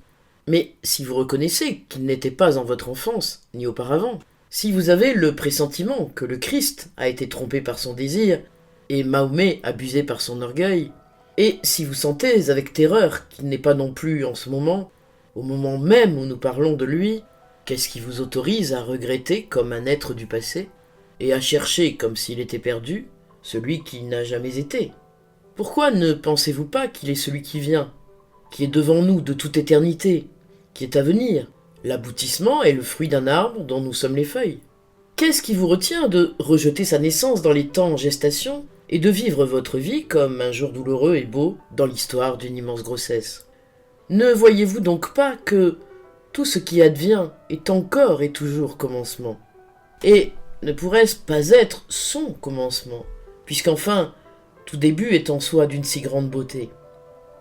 Mais si vous reconnaissez qu'il n'était pas en votre enfance, ni auparavant, si vous avez le pressentiment que le Christ a été trompé par son désir, et Mahomet abusé par son orgueil, et si vous sentez avec terreur qu'il n'est pas non plus en ce moment, au moment même où nous parlons de lui, qu'est-ce qui vous autorise à regretter comme un être du passé, et à chercher comme s'il était perdu, celui qui n'a jamais été? Pourquoi ne pensez-vous pas qu'il est celui qui vient, qui est devant nous de toute éternité, qui est à venir, l'aboutissement est le fruit d'un arbre dont nous sommes les feuilles? Qu'est-ce qui vous retient de rejeter sa naissance dans les temps en gestation et de vivre votre vie comme un jour douloureux et beau dans l'histoire d'une immense grossesse? Ne voyez-vous donc pas que tout ce qui advient est encore et toujours commencement? Et ne pourrait-ce pas être son commencement, puisqu'enfin, tout début est en soi d'une si grande beauté?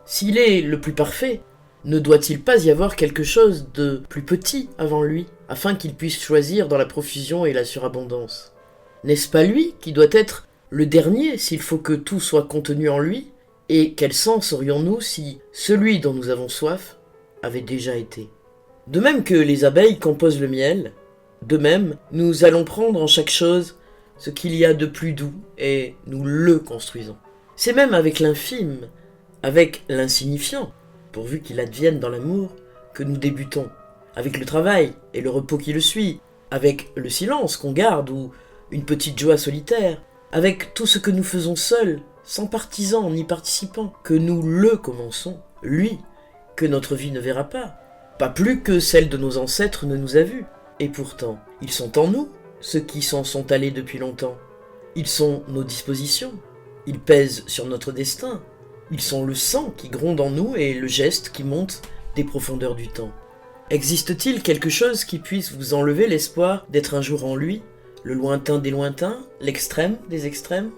S'il est le plus parfait, ne doit-il pas y avoir quelque chose de plus petit avant lui, afin qu'il puisse choisir dans la profusion et la surabondance? N'est-ce pas lui qui doit être le dernier s'il faut que tout soit contenu en lui? Et quel sens aurions-nous si celui dont nous avons soif avait déjà été? De même que les abeilles composent le miel, de même nous allons prendre en chaque chose ce qu'il y a de plus doux et nous le construisons. C'est même avec l'infime, avec l'insignifiant, pourvu qu'il advienne dans l'amour, que nous débutons, avec le travail et le repos qui le suit, avec le silence qu'on garde ou une petite joie solitaire, avec tout ce que nous faisons seuls, sans partisans ni participants, que nous le commençons, lui, que notre vie ne verra pas plus que celle de nos ancêtres ne nous a vus. Et pourtant, ils sont en nous, ceux qui s'en sont allés depuis longtemps. Ils sont nos dispositions, ils pèsent sur notre destin, ils sont le sang qui gronde en nous et le geste qui monte des profondeurs du temps. Existe-t-il quelque chose qui puisse vous enlever l'espoir d'être un jour en lui, le lointain des lointains, l'extrême des extrêmes?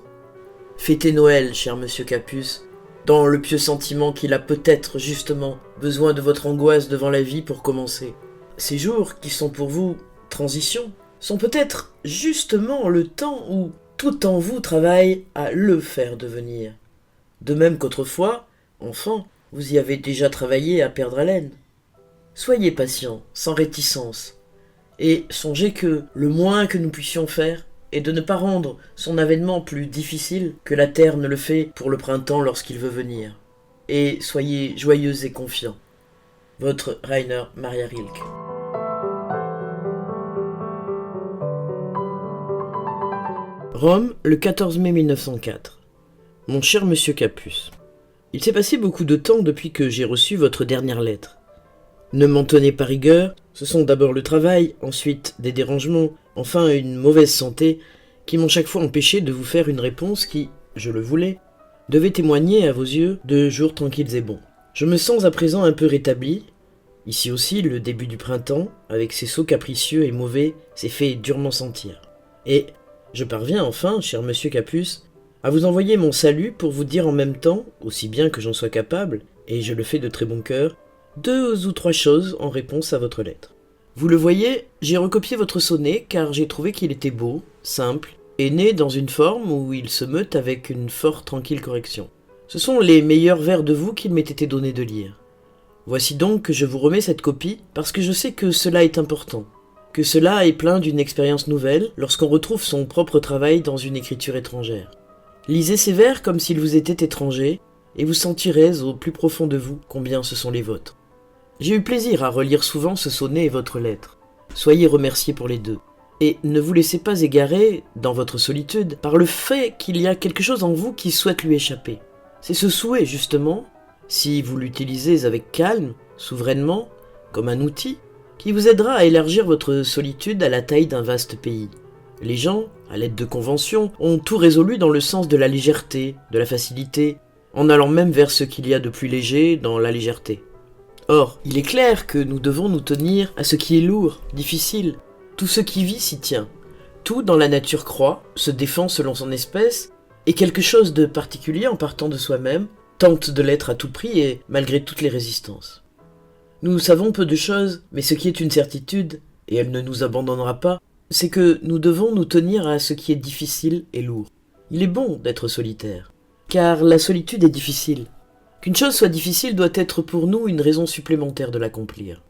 Fêtez Noël, cher monsieur Capus, dans le pieux sentiment qu'il a peut-être, justement, besoin de votre angoisse devant la vie pour commencer. Ces jours qui sont pour vous transition sont peut-être justement le temps où tout en vous travaille à le faire devenir. De même qu'autrefois, enfant, vous y avez déjà travaillé à perdre haleine. Soyez patient, sans réticence, et songez que le moins que nous puissions faire est de ne pas rendre son avènement plus difficile que la terre ne le fait pour le printemps lorsqu'il veut venir. Et soyez joyeux et confiants. Votre Rainer Maria Rilke. Rome, le 14 mai 1904. Mon cher monsieur Capus, il s'est passé beaucoup de temps depuis que j'ai reçu votre dernière lettre. Ne m'en tenez pas rigueur, ce sont d'abord le travail, ensuite des dérangements, enfin une mauvaise santé, qui m'ont chaque fois empêché de vous faire une réponse qui, je le voulais, devait témoigner à vos yeux de jours tranquilles et bons. Je me sens à présent un peu rétabli. Ici aussi, le début du printemps, avec ses sauts capricieux et mauvais, s'est fait durement sentir. Et je parviens enfin, cher monsieur Capus, à vous envoyer mon salut pour vous dire en même temps, aussi bien que j'en sois capable, et je le fais de très bon cœur, 2 ou 3 choses en réponse à votre lettre. Vous le voyez, j'ai recopié votre sonnet car j'ai trouvé qu'il était beau, simple, et né dans une forme où il se meut avec une fort tranquille correction. Ce sont les meilleurs vers de vous qu'il m'ait été donné de lire. Voici donc que je vous remets cette copie parce que je sais que cela est important, que cela est plein d'une expérience nouvelle lorsqu'on retrouve son propre travail dans une écriture étrangère. Lisez ces vers comme s'ils vous étaient étrangers, et vous sentirez au plus profond de vous combien ce sont les vôtres. J'ai eu plaisir à relire souvent ce sonnet et votre lettre. Soyez remerciés pour les 2. Et ne vous laissez pas égarer, dans votre solitude, par le fait qu'il y a quelque chose en vous qui souhaite lui échapper. C'est ce souhait, justement, si vous l'utilisez avec calme, souverainement, comme un outil, qui vous aidera à élargir votre solitude à la taille d'un vaste pays. Les gens, à l'aide de conventions, ont tout résolu dans le sens de la légèreté, de la facilité, en allant même vers ce qu'il y a de plus léger dans la légèreté. Or, il est clair que nous devons nous tenir à ce qui est lourd, difficile. Tout ce qui vit s'y tient. Tout dans la nature croît, se défend selon son espèce, et quelque chose de particulier en partant de soi-même, tente de l'être à tout prix et malgré toutes les résistances. Nous savons peu de choses, mais ce qui est une certitude, et elle ne nous abandonnera pas, c'est que nous devons nous tenir à ce qui est difficile et lourd. Il est bon d'être solitaire, car la solitude est difficile. Qu'une chose soit difficile doit être pour nous une raison supplémentaire de l'accomplir.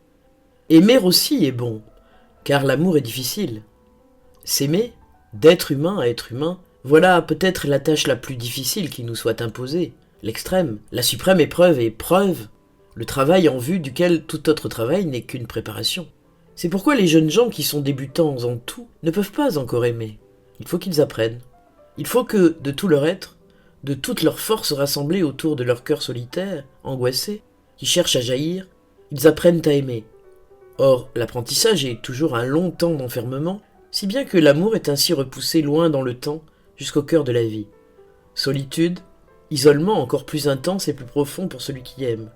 Aimer aussi est bon, car l'amour est difficile. S'aimer, d'être humain à être humain, voilà peut-être la tâche la plus difficile qui nous soit imposée, l'extrême, la suprême épreuve et preuve, le travail en vue duquel tout autre travail n'est qu'une préparation. C'est pourquoi les jeunes gens qui sont débutants en tout ne peuvent pas encore aimer. Il faut qu'ils apprennent. Il faut que, de tout leur être, de toute leur force rassemblée autour de leur cœur solitaire, angoissé, qui cherche à jaillir, ils apprennent à aimer. Or, l'apprentissage est toujours un long temps d'enfermement, si bien que l'amour est ainsi repoussé loin dans le temps, jusqu'au cœur de la vie. Solitude, isolement encore plus intense et plus profond pour celui qui aime.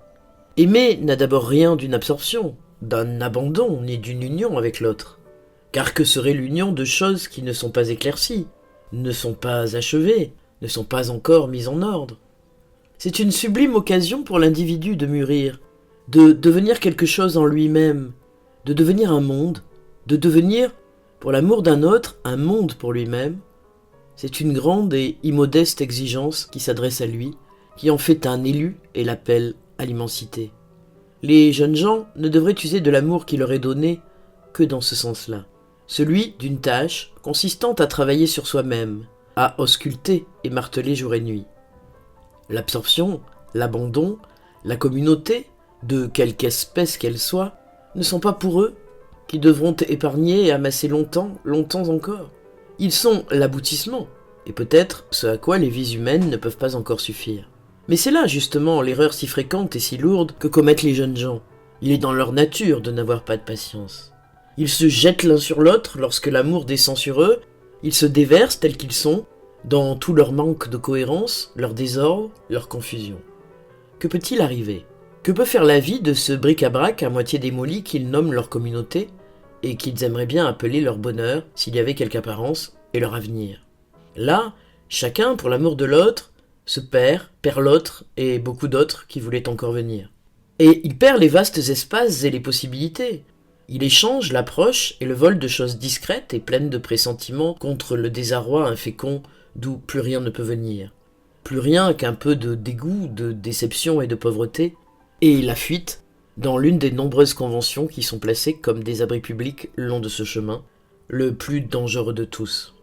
Aimer n'a d'abord rien d'une absorption, d'un abandon, ni d'une union avec l'autre. Car que serait l'union de choses qui ne sont pas éclaircies, ne sont pas achevées, ne sont pas encore mises en ordre? C'est une sublime occasion pour l'individu de mûrir, de devenir quelque chose en lui-même, de devenir un monde, de devenir, pour l'amour d'un autre, un monde pour lui-même. C'est une grande et immodeste exigence qui s'adresse à lui, qui en fait un élu et l'appelle à l'immensité. Les jeunes gens ne devraient user de l'amour qui leur est donné que dans ce sens-là, celui d'une tâche consistant à travailler sur soi-même, à ausculter et marteler jour et nuit. L'absorption, l'abandon, la communauté, de quelque espèce qu'elle soit, ne sont pas pour eux, qui devront épargner et amasser longtemps, longtemps encore. Ils sont l'aboutissement, et peut-être ce à quoi les vies humaines ne peuvent pas encore suffire. Mais c'est là justement l'erreur si fréquente et si lourde que commettent les jeunes gens. Il est dans leur nature de n'avoir pas de patience. Ils se jettent l'un sur l'autre lorsque l'amour descend sur eux, ils se déversent tels qu'ils sont, dans tout leur manque de cohérence, leur désordre, leur confusion. Que peut-il arriver? Que peut faire la vie de ce bric-à-brac à moitié démoli qu'ils nomment leur communauté, et qu'ils aimeraient bien appeler leur bonheur, s'il y avait quelque apparence, et leur avenir? Là, chacun, pour l'amour de l'autre, se perd l'autre et beaucoup d'autres qui voulaient encore venir. Et il perd les vastes espaces et les possibilités. Il échange l'approche et le vol de choses discrètes et pleines de pressentiments contre le désarroi infécond d'où plus rien ne peut venir. Plus rien qu'un peu de dégoût, de déception et de pauvreté, et la fuite dans l'une des nombreuses conventions qui sont placées comme des abris publics le long de ce chemin, le plus dangereux de tous.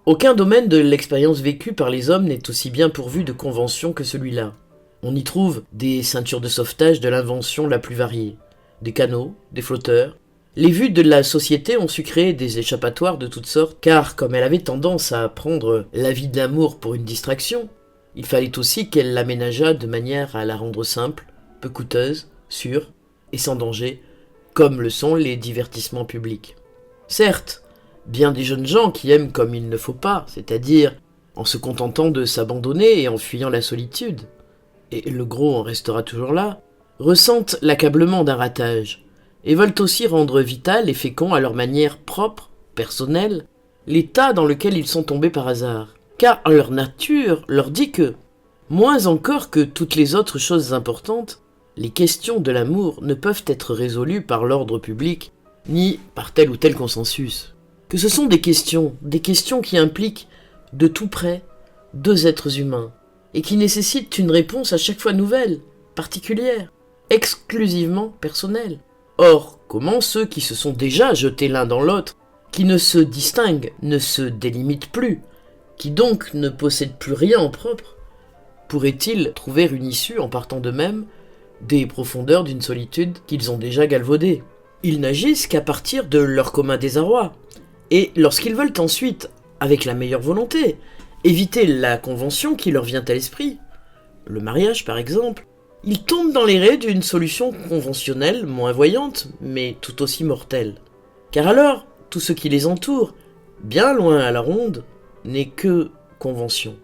Aucun domaine de l'expérience vécue par les hommes n'est aussi bien pourvu de conventions que celui-là. On y trouve des ceintures de sauvetage de l'invention la plus variée, des canots, des flotteurs. Les vues de la société ont su créer des échappatoires de toutes sortes, car comme elle avait tendance à prendre la vie d'amour pour une distraction, il fallait aussi qu'elle l'aménageât de manière à la rendre simple, peu coûteuse, sûre et sans danger, comme le sont les divertissements publics. Certes, bien des jeunes gens qui aiment comme il ne faut pas, c'est-à-dire en se contentant de s'abandonner et en fuyant la solitude, et le gros en restera toujours là, ressentent l'accablement d'un ratage, et veulent aussi rendre vital et fécond à leur manière propre, personnelle, l'état dans lequel ils sont tombés par hasard. Car leur nature leur dit que, moins encore que toutes les autres choses importantes, les questions de l'amour ne peuvent être résolues par l'ordre public, ni par tel ou tel consensus. Que ce sont des questions qui impliquent de tout près deux êtres humains, et qui nécessitent une réponse à chaque fois nouvelle, particulière, exclusivement personnelle. Or, comment ceux qui se sont déjà jetés l'un dans l'autre, qui ne se distinguent, ne se délimitent plus, qui donc ne possèdent plus rien en propre, pourraient-ils trouver une issue en partant d'eux-mêmes des profondeurs d'une solitude qu'ils ont déjà galvaudée? Ils n'agissent qu'à partir de leur commun désarroi, et lorsqu'ils veulent ensuite, avec la meilleure volonté, éviter la convention qui leur vient à l'esprit, le mariage par exemple, ils tombent dans les raies d'une solution conventionnelle moins voyante, mais tout aussi mortelle. Car alors, tout ce qui les entoure, bien loin à la ronde, n'est que convention.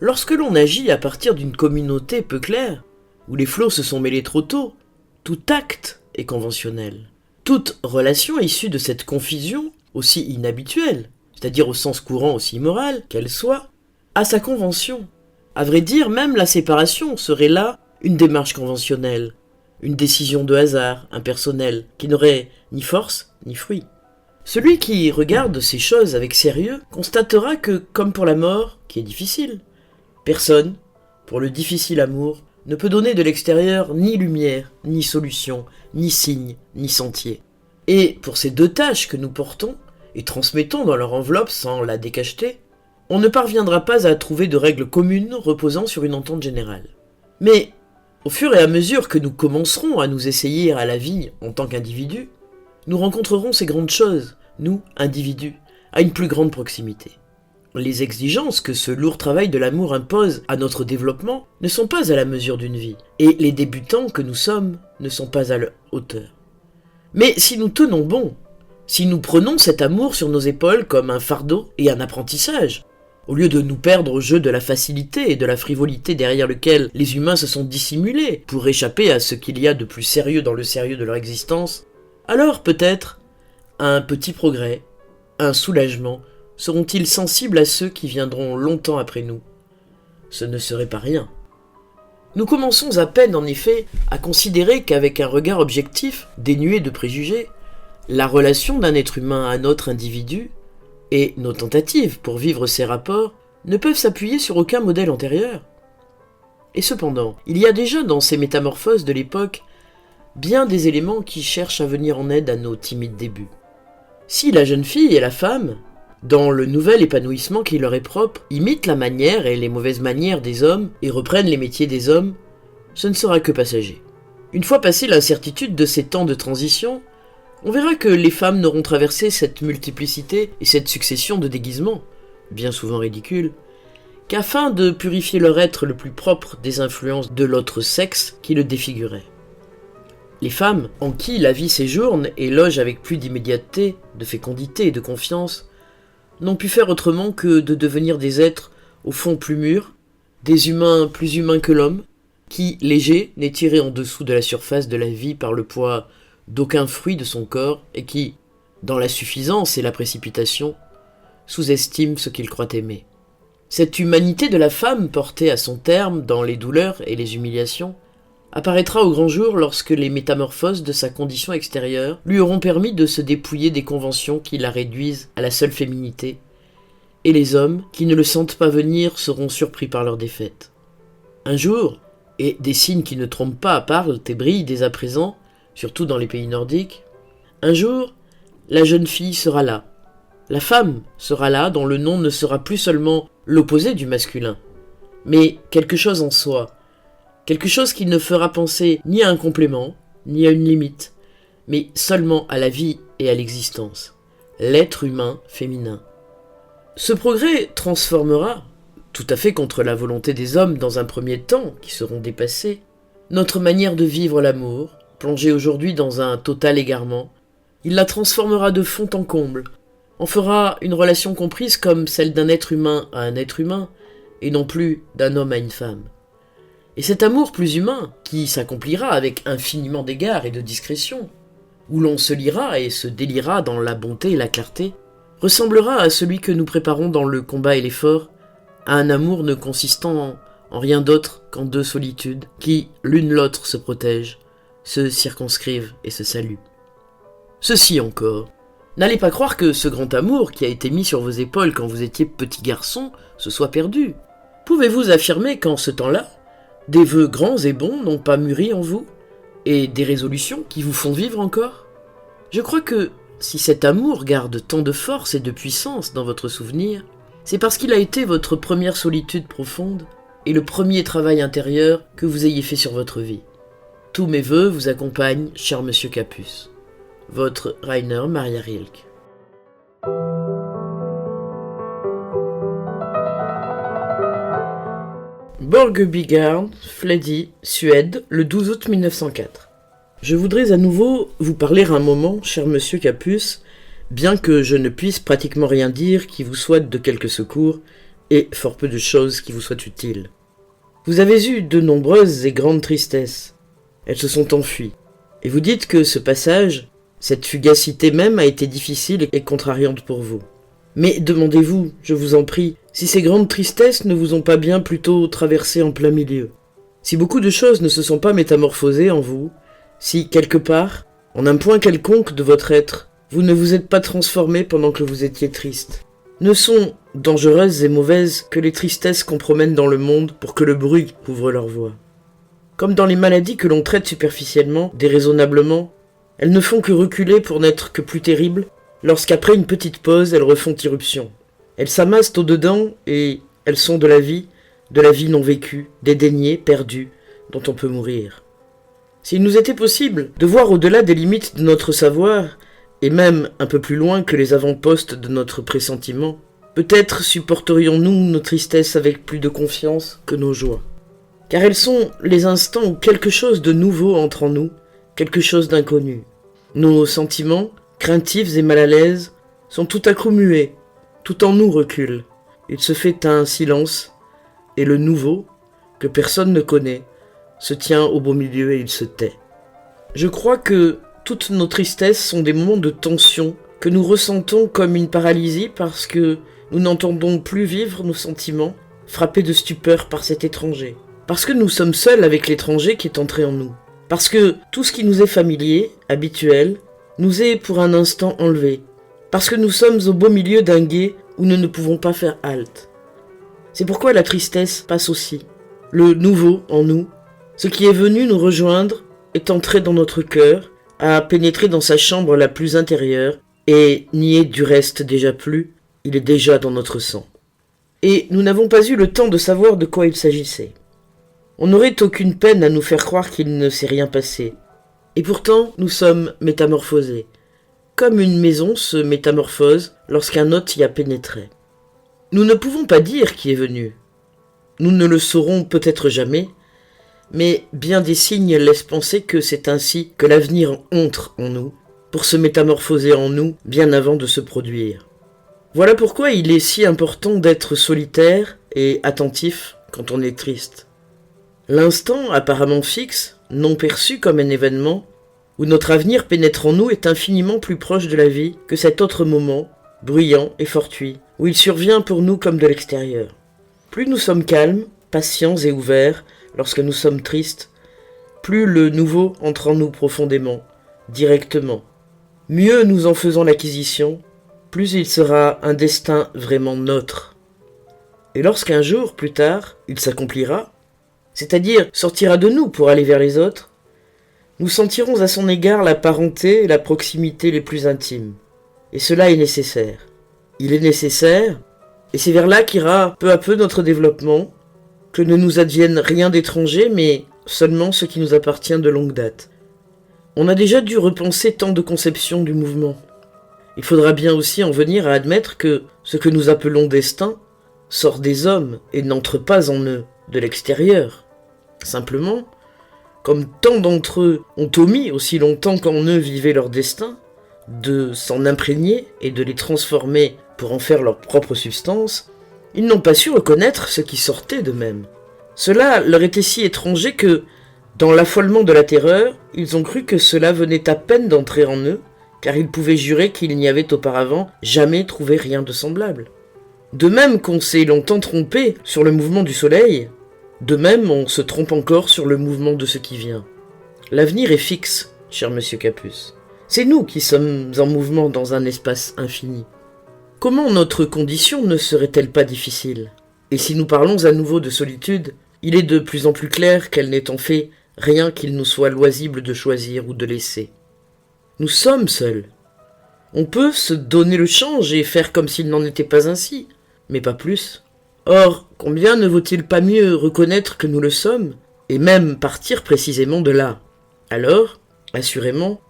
Lorsque l'on agit à partir d'une communauté peu claire, où les flots se sont mêlés trop tôt, tout acte est conventionnel. Toute relation issue de cette confusion, aussi inhabituelle, c'est-à-dire au sens courant aussi immorale qu'elle soit, a sa convention. À vrai dire, même la séparation serait là une démarche conventionnelle, une décision de hasard, impersonnelle, qui n'aurait ni force ni fruit. Celui qui regarde ces choses avec sérieux constatera que, comme pour la mort, qui est difficile, personne, pour le difficile amour, ne peut donner de l'extérieur ni lumière, ni solution, ni signe, ni sentier. Et pour ces deux tâches que nous portons, et transmettons dans leur enveloppe sans la décacheter, on ne parviendra pas à trouver de règles communes reposant sur une entente générale. Mais, au fur et à mesure que nous commencerons à nous essayer à la vie en tant qu'individus, nous rencontrerons ces grandes choses, nous, individus, à une plus grande proximité. Les exigences que ce lourd travail de l'amour impose à notre développement ne sont pas à la mesure d'une vie, et les débutants que nous sommes ne sont pas à leur hauteur. Mais si nous tenons bon, si nous prenons cet amour sur nos épaules comme un fardeau et un apprentissage, au lieu de nous perdre au jeu de la facilité et de la frivolité derrière lequel les humains se sont dissimulés pour échapper à ce qu'il y a de plus sérieux dans le sérieux de leur existence, alors peut-être un petit progrès, un soulagement seront-ils sensibles à ceux qui viendront longtemps après nous. Ce ne serait pas rien. Nous commençons à peine en effet à considérer qu'avec un regard objectif, dénué de préjugés, la relation d'un être humain à un autre individu et nos tentatives pour vivre ces rapports ne peuvent s'appuyer sur aucun modèle antérieur. Et cependant, il y a déjà dans ces métamorphoses de l'époque bien des éléments qui cherchent à venir en aide à nos timides débuts. Si la jeune fille et la femme, dans le nouvel épanouissement qui leur est propre, imitent la manière et les mauvaises manières des hommes et reprennent les métiers des hommes, ce ne sera que passager. Une fois passée l'incertitude de ces temps de transition, on verra que les femmes n'auront traversé cette multiplicité et cette succession de déguisements, bien souvent ridicules, qu'afin de purifier leur être le plus propre des influences de l'autre sexe qui le défigurait. Les femmes, en qui la vie séjourne et loge avec plus d'immédiateté, de fécondité et de confiance, n'ont pu faire autrement que de devenir des êtres au fond plus mûrs, des humains plus humains que l'homme, qui, léger, n'est tiré en dessous de la surface de la vie par le poids d'aucun fruit de son corps, et qui, dans la suffisance et la précipitation, sous-estime ce qu'il croit aimer. Cette humanité de la femme portée à son terme dans les douleurs et les humiliations apparaîtra au grand jour lorsque les métamorphoses de sa condition extérieure lui auront permis de se dépouiller des conventions qui la réduisent à la seule féminité, et les hommes qui ne le sentent pas venir seront surpris par leur défaite. Un jour, et des signes qui ne trompent pas parlent et brillent dès à présent, surtout dans les pays nordiques, un jour, la jeune fille sera là. La femme sera là dont le nom ne sera plus seulement l'opposé du masculin, mais quelque chose en soi, quelque chose qui ne fera penser ni à un complément, ni à une limite, mais seulement à la vie et à l'existence, l'être humain féminin. Ce progrès transformera, tout à fait contre la volonté des hommes dans un premier temps, qui seront dépassés, notre manière de vivre l'amour, plongée aujourd'hui dans un total égarement, il la transformera de fond en comble, en fera une relation comprise comme celle d'un être humain à un être humain, et non plus d'un homme à une femme. Et cet amour plus humain, qui s'accomplira avec infiniment d'égards et de discrétion, où l'on se lira et se délira dans la bonté et la clarté, ressemblera à celui que nous préparons dans le combat et l'effort, à un amour ne consistant en rien d'autre qu'en deux solitudes, qui, l'une l'autre, se protègent, se circonscrivent et se saluent. Ceci encore, n'allez pas croire que ce grand amour qui a été mis sur vos épaules quand vous étiez petit garçon se soit perdu. Pouvez-vous affirmer qu'en ce temps-là, des vœux grands et bons n'ont pas mûri en vous, et des résolutions qui vous font vivre encore? Je crois que si cet amour garde tant de force et de puissance dans votre souvenir, c'est parce qu'il a été votre première solitude profonde et le premier travail intérieur que vous ayez fait sur votre vie. Tous mes vœux vous accompagnent, cher monsieur Capus. Votre Rainer Maria Rilke. Borgebygard, Flädi, Suède, le 12 août 1904. Je voudrais à nouveau vous parler un moment, cher monsieur Capus, bien que je ne puisse pratiquement rien dire qui vous soit de quelque secours, et fort peu de choses qui vous soient utiles. Vous avez eu de nombreuses et grandes tristesses. Elles se sont enfuies. Et vous dites que ce passage, cette fugacité même, a été difficile et contrariante pour vous. Mais demandez-vous, je vous en prie, si ces grandes tristesses ne vous ont pas bien plutôt traversé en plein milieu. Si beaucoup de choses ne se sont pas métamorphosées en vous, si, quelque part, en un point quelconque de votre être, vous ne vous êtes pas transformé pendant que vous étiez triste. Ne sont dangereuses et mauvaises que les tristesses qu'on promène dans le monde pour que le bruit couvre leur voix. Comme dans les maladies que l'on traite superficiellement, déraisonnablement, elles ne font que reculer pour n'être que plus terribles, lorsqu'après une petite pause, elles refont irruption. Elles s'amassent au-dedans et elles sont de la vie non vécue, dédaignée, perdue, dont on peut mourir. S'il nous était possible de voir au-delà des limites de notre savoir, et même un peu plus loin que les avant-postes de notre pressentiment, peut-être supporterions-nous nos tristesses avec plus de confiance que nos joies. Car elles sont les instants où quelque chose de nouveau entre en nous, quelque chose d'inconnu. Nos sentiments, craintifs et mal à l'aise, sont tout à coup muets, tout en nous recule. Il se fait un silence, et le nouveau, que personne ne connaît, se tient au beau milieu et il se tait. Je crois que toutes nos tristesses sont des moments de tension que nous ressentons comme une paralysie parce que nous n'entendons plus vivre nos sentiments, frappés de stupeur par cet étranger. Parce que nous sommes seuls avec l'étranger qui est entré en nous. Parce que tout ce qui nous est familier, habituel, nous est pour un instant enlevé. Parce que nous sommes au beau milieu d'un gué où nous ne pouvons pas faire halte. C'est pourquoi la tristesse passe aussi. Le nouveau en nous, ce qui est venu nous rejoindre, est entré dans notre cœur, a pénétré dans sa chambre la plus intérieure, et n'y est du reste déjà plus, il est déjà dans notre sang. Et nous n'avons pas eu le temps de savoir de quoi il s'agissait. On n'aurait aucune peine à nous faire croire qu'il ne s'est rien passé. Et pourtant, nous sommes métamorphosés. Comme une maison se métamorphose lorsqu'un hôte y a pénétré. Nous ne pouvons pas dire qui est venu. Nous ne le saurons peut-être jamais, mais bien des signes laissent penser que c'est ainsi que l'avenir entre en nous, pour se métamorphoser en nous bien avant de se produire. Voilà pourquoi il est si important d'être solitaire et attentif quand on est triste. L'instant apparemment fixe, non perçu comme un événement, où notre avenir pénètre en nous est infiniment plus proche de la vie que cet autre moment, bruyant et fortuit, où il survient pour nous comme de l'extérieur. Plus nous sommes calmes, patients et ouverts lorsque nous sommes tristes, plus le nouveau entre en nous profondément, directement. Mieux nous en faisons l'acquisition, plus il sera un destin vraiment nôtre. Et lorsqu'un jour, plus tard, il s'accomplira, c'est-à-dire sortira de nous pour aller vers les autres, nous sentirons à son égard la parenté et la proximité les plus intimes. Et cela est nécessaire. Il est nécessaire, et c'est vers là qu'ira peu à peu notre développement, que ne nous advienne rien d'étranger, mais seulement ce qui nous appartient de longue date. On a déjà dû repenser tant de conceptions du mouvement. Il faudra bien aussi en venir à admettre que ce que nous appelons destin sort des hommes et n'entre pas en eux, de l'extérieur. Simplement, comme tant d'entre eux ont omis aussi longtemps qu'en eux vivait leur destin, de s'en imprégner et de les transformer pour en faire leur propre substance, ils n'ont pas su reconnaître ce qui sortait d'eux-mêmes. Cela leur était si étranger que, dans l'affolement de la terreur, ils ont cru que cela venait à peine d'entrer en eux, car ils pouvaient jurer qu'il n'y avait auparavant jamais trouvé rien de semblable. De même qu'on s'est longtemps trompé sur le mouvement du soleil, de même on se trompe encore sur le mouvement de ce qui vient. L'avenir est fixe, cher monsieur Capus. C'est nous qui sommes en mouvement dans un espace infini. Comment notre condition ne serait-elle pas difficile? Et si nous parlons à nouveau de solitude, il est de plus en plus clair qu'elle n'est en fait rien qu'il nous soit loisible de choisir ou de laisser. Nous sommes seuls. On peut se donner le change et faire comme s'il n'en était pas ainsi, mais pas plus. Or, combien ne vaut-il pas mieux reconnaître que nous le sommes, et même partir précisément de là? Alors, assurément,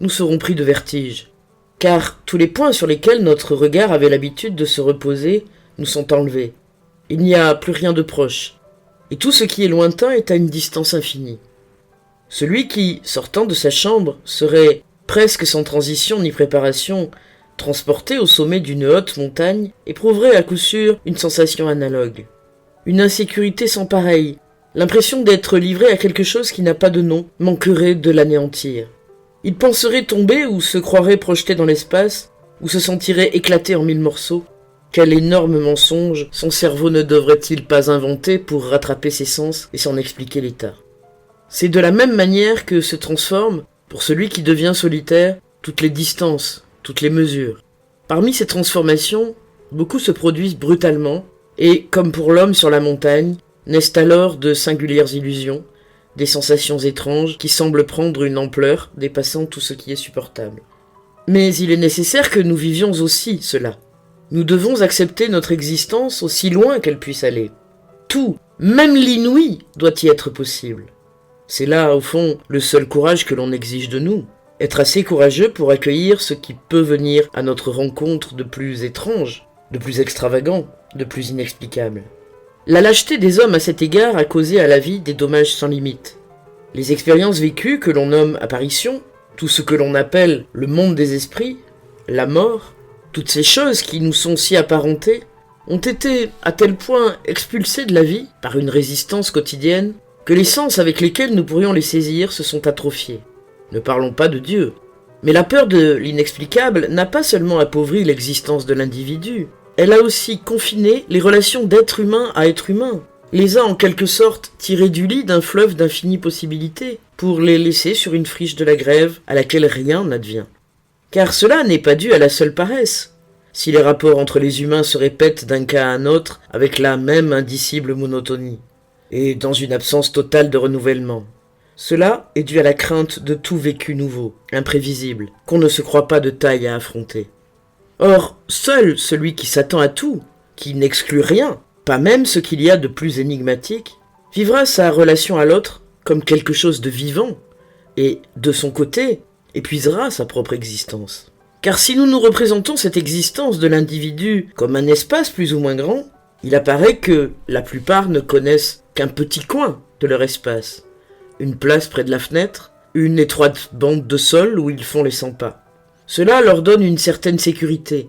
nous serons pris de vertige, car tous les points sur lesquels notre regard avait l'habitude de se reposer nous sont enlevés. Il n'y a plus rien de proche, et tout ce qui est lointain est à une distance infinie. Celui qui, sortant de sa chambre, serait, presque sans transition ni préparation, transporté au sommet d'une haute montagne, éprouverait à coup sûr une sensation analogue. Une insécurité sans pareille, l'impression d'être livré à quelque chose qui n'a pas de nom, manquerait de l'anéantir. Il penserait tomber ou se croirait projeté dans l'espace, ou se sentirait éclaté en mille morceaux. Quel énorme mensonge son cerveau ne devrait-il pas inventer pour rattraper ses sens et s'en expliquer l'état? C'est de la même manière que se transforment, pour celui qui devient solitaire, toutes les distances, toutes les mesures. Parmi ces transformations, beaucoup se produisent brutalement, et, comme pour l'homme sur la montagne, naissent alors de singulières illusions, des sensations étranges qui semblent prendre une ampleur dépassant tout ce qui est supportable. Mais il est nécessaire que nous vivions aussi cela. Nous devons accepter notre existence aussi loin qu'elle puisse aller. Tout, même l'inouï, doit y être possible. C'est là, au fond, le seul courage que l'on exige de nous. Être assez courageux pour accueillir ce qui peut venir à notre rencontre de plus étrange, de plus extravagant, de plus inexplicable. La lâcheté des hommes à cet égard a causé à la vie des dommages sans limite. Les expériences vécues que l'on nomme apparitions, tout ce que l'on appelle le monde des esprits, la mort, toutes ces choses qui nous sont si apparentées, ont été à tel point expulsées de la vie par une résistance quotidienne que les sens avec lesquels nous pourrions les saisir se sont atrophiés. Ne parlons pas de Dieu. Mais la peur de l'inexplicable n'a pas seulement appauvri l'existence de l'individu, elle a aussi confiné les relations d'être humain à être humain, les a en quelque sorte tirés du lit d'un fleuve d'infinies possibilités, pour les laisser sur une friche de la grève à laquelle rien n'advient. Car cela n'est pas dû à la seule paresse. Si les rapports entre les humains se répètent d'un cas à un autre avec la même indicible monotonie, et dans une absence totale de renouvellement, cela est dû à la crainte de tout vécu nouveau, imprévisible, qu'on ne se croit pas de taille à affronter. Or, seul celui qui s'attend à tout, qui n'exclut rien, pas même ce qu'il y a de plus énigmatique, vivra sa relation à l'autre comme quelque chose de vivant, et, de son côté, épuisera sa propre existence. Car si nous nous représentons cette existence de l'individu comme un espace plus ou moins grand, il apparaît que la plupart ne connaissent qu'un petit coin de leur espace, une place près de la fenêtre, une étroite bande de sol où ils font les 100 pas. Cela leur donne une certaine sécurité.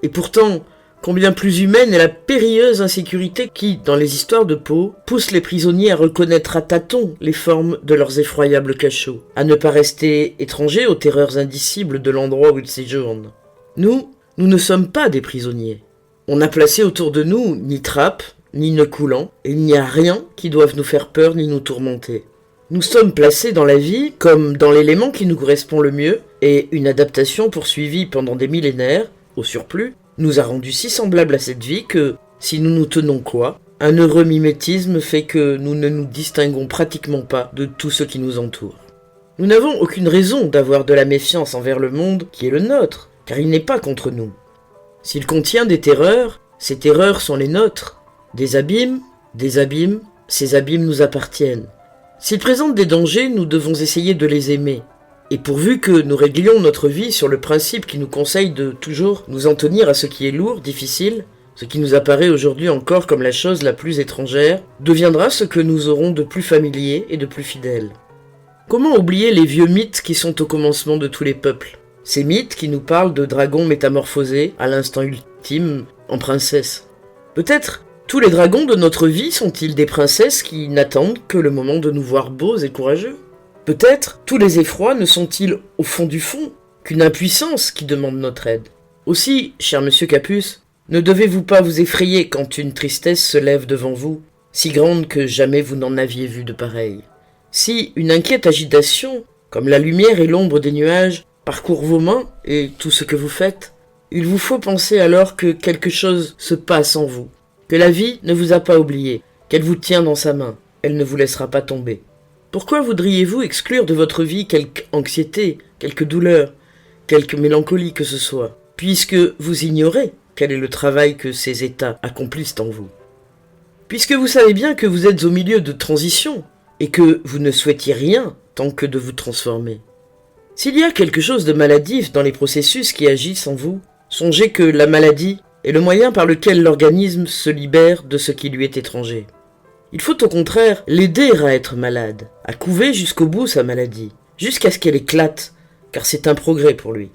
Et pourtant, combien plus humaine est la périlleuse insécurité qui, dans les histoires de Poe, pousse les prisonniers à reconnaître à tâtons les formes de leurs effroyables cachots, à ne pas rester étrangers aux terreurs indicibles de l'endroit où ils séjournent. Nous ne sommes pas des prisonniers. On n'a placé autour de nous ni trappe, ni nœud coulant, et il n'y a rien qui doive nous faire peur ni nous tourmenter. Nous sommes placés dans la vie comme dans l'élément qui nous correspond le mieux, et une adaptation poursuivie pendant des millénaires, au surplus, nous a rendus si semblables à cette vie que, si nous nous tenons quoi, un heureux mimétisme fait que nous ne nous distinguons pratiquement pas de tout ce qui nous entoure. Nous n'avons aucune raison d'avoir de la méfiance envers le monde qui est le nôtre, car il n'est pas contre nous. S'il contient des terreurs, ces terreurs sont les nôtres. Des abîmes, ces abîmes nous appartiennent. S'ils présentent des dangers, nous devons essayer de les aimer. Et pourvu que nous réglions notre vie sur le principe qui nous conseille de toujours nous en tenir à ce qui est lourd, difficile, Ce qui nous apparaît aujourd'hui encore comme la chose la plus étrangère deviendra ce que nous aurons de plus familier et de plus fidèle. Comment oublier les vieux mythes qui sont au commencement de tous les peuples? Ces mythes qui nous parlent de dragons métamorphosés à l'instant ultime en princesses. Peut-être tous les dragons de notre vie sont-ils des princesses qui n'attendent que le moment de nous voir beaux et courageux? Peut-être tous les effrois ne sont-ils au fond du fond qu'une impuissance qui demande notre aide? Aussi, cher monsieur Capus, ne devez-vous pas vous effrayer quand une tristesse se lève devant vous, si grande que jamais vous n'en aviez vu de pareille? Si une inquiète agitation, comme la lumière et l'ombre des nuages, parcourt vos mains et tout ce que vous faites, il vous faut penser alors que quelque chose se passe en vous, que la vie ne vous a pas oublié, qu'elle vous tient dans sa main, elle ne vous laissera pas tomber. Pourquoi voudriez-vous exclure de votre vie quelque anxiété, quelque douleur, quelque mélancolie que ce soit, puisque vous ignorez quel est le travail que ces états accomplissent en vous? Puisque vous savez bien que vous êtes au milieu de transition, et que vous ne souhaitiez rien tant que de vous transformer. S'il y a quelque chose de maladif dans les processus qui agissent en vous, songez que la maladie est le moyen par lequel l'organisme se libère de ce qui lui est étranger. Il faut au contraire l'aider à être malade, à couver jusqu'au bout sa maladie, jusqu'à ce qu'elle éclate, car c'est un progrès pour lui.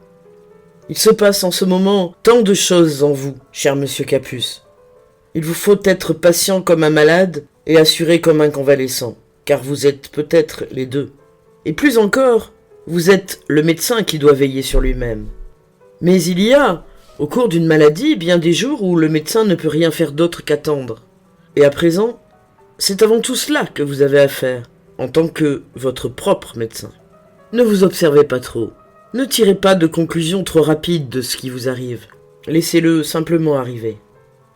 Il se passe en ce moment tant de choses en vous, cher monsieur Capus. Il vous faut être patient comme un malade et assuré comme un convalescent, car vous êtes peut-être les deux. Et plus encore, vous êtes le médecin qui doit veiller sur lui-même. Mais il y a, au cours d'une maladie, bien des jours où le médecin ne peut rien faire d'autre qu'attendre. Et à présent, c'est avant tout cela que vous avez à faire, en tant que votre propre médecin. Ne vous observez pas trop. Ne tirez pas de conclusions trop rapides de ce qui vous arrive. Laissez-le simplement arriver.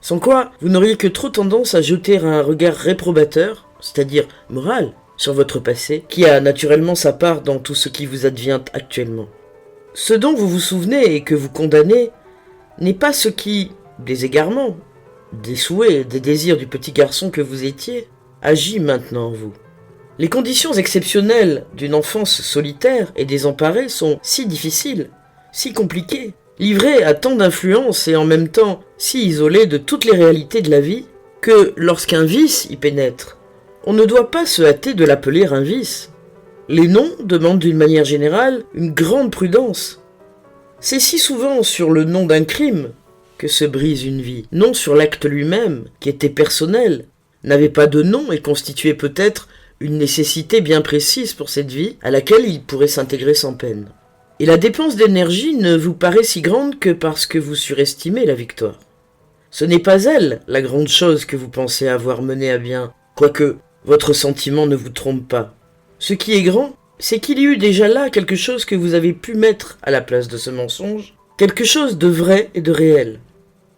Sans quoi, vous n'auriez que trop tendance à jeter un regard réprobateur, c'est-à-dire moral, sur votre passé, qui a naturellement sa part dans tout ce qui vous advient actuellement. Ce dont vous vous souvenez et que vous condamnez n'est pas ce qui, des égarements, des souhaits, des désirs du petit garçon que vous étiez, agit maintenant en vous. Les conditions exceptionnelles d'une enfance solitaire et désemparée sont si difficiles, si compliquées, livrées à tant d'influences et en même temps si isolées de toutes les réalités de la vie, que lorsqu'un vice y pénètre, on ne doit pas se hâter de l'appeler un vice. Les noms demandent d'une manière générale une grande prudence. C'est si souvent sur le nom d'un crime que se brise une vie, non sur l'acte lui-même, qui était personnel, n'avait pas de nom et constituait peut-être une nécessité bien précise pour cette vie à laquelle il pourrait s'intégrer sans peine. Et la dépense d'énergie ne vous paraît si grande que parce que vous surestimez la victoire. Ce n'est pas elle, la grande chose que vous pensez avoir menée à bien, quoique votre sentiment ne vous trompe pas. Ce qui est grand, c'est qu'il y eut déjà là quelque chose que vous avez pu mettre à la place de ce mensonge, quelque chose de vrai et de réel.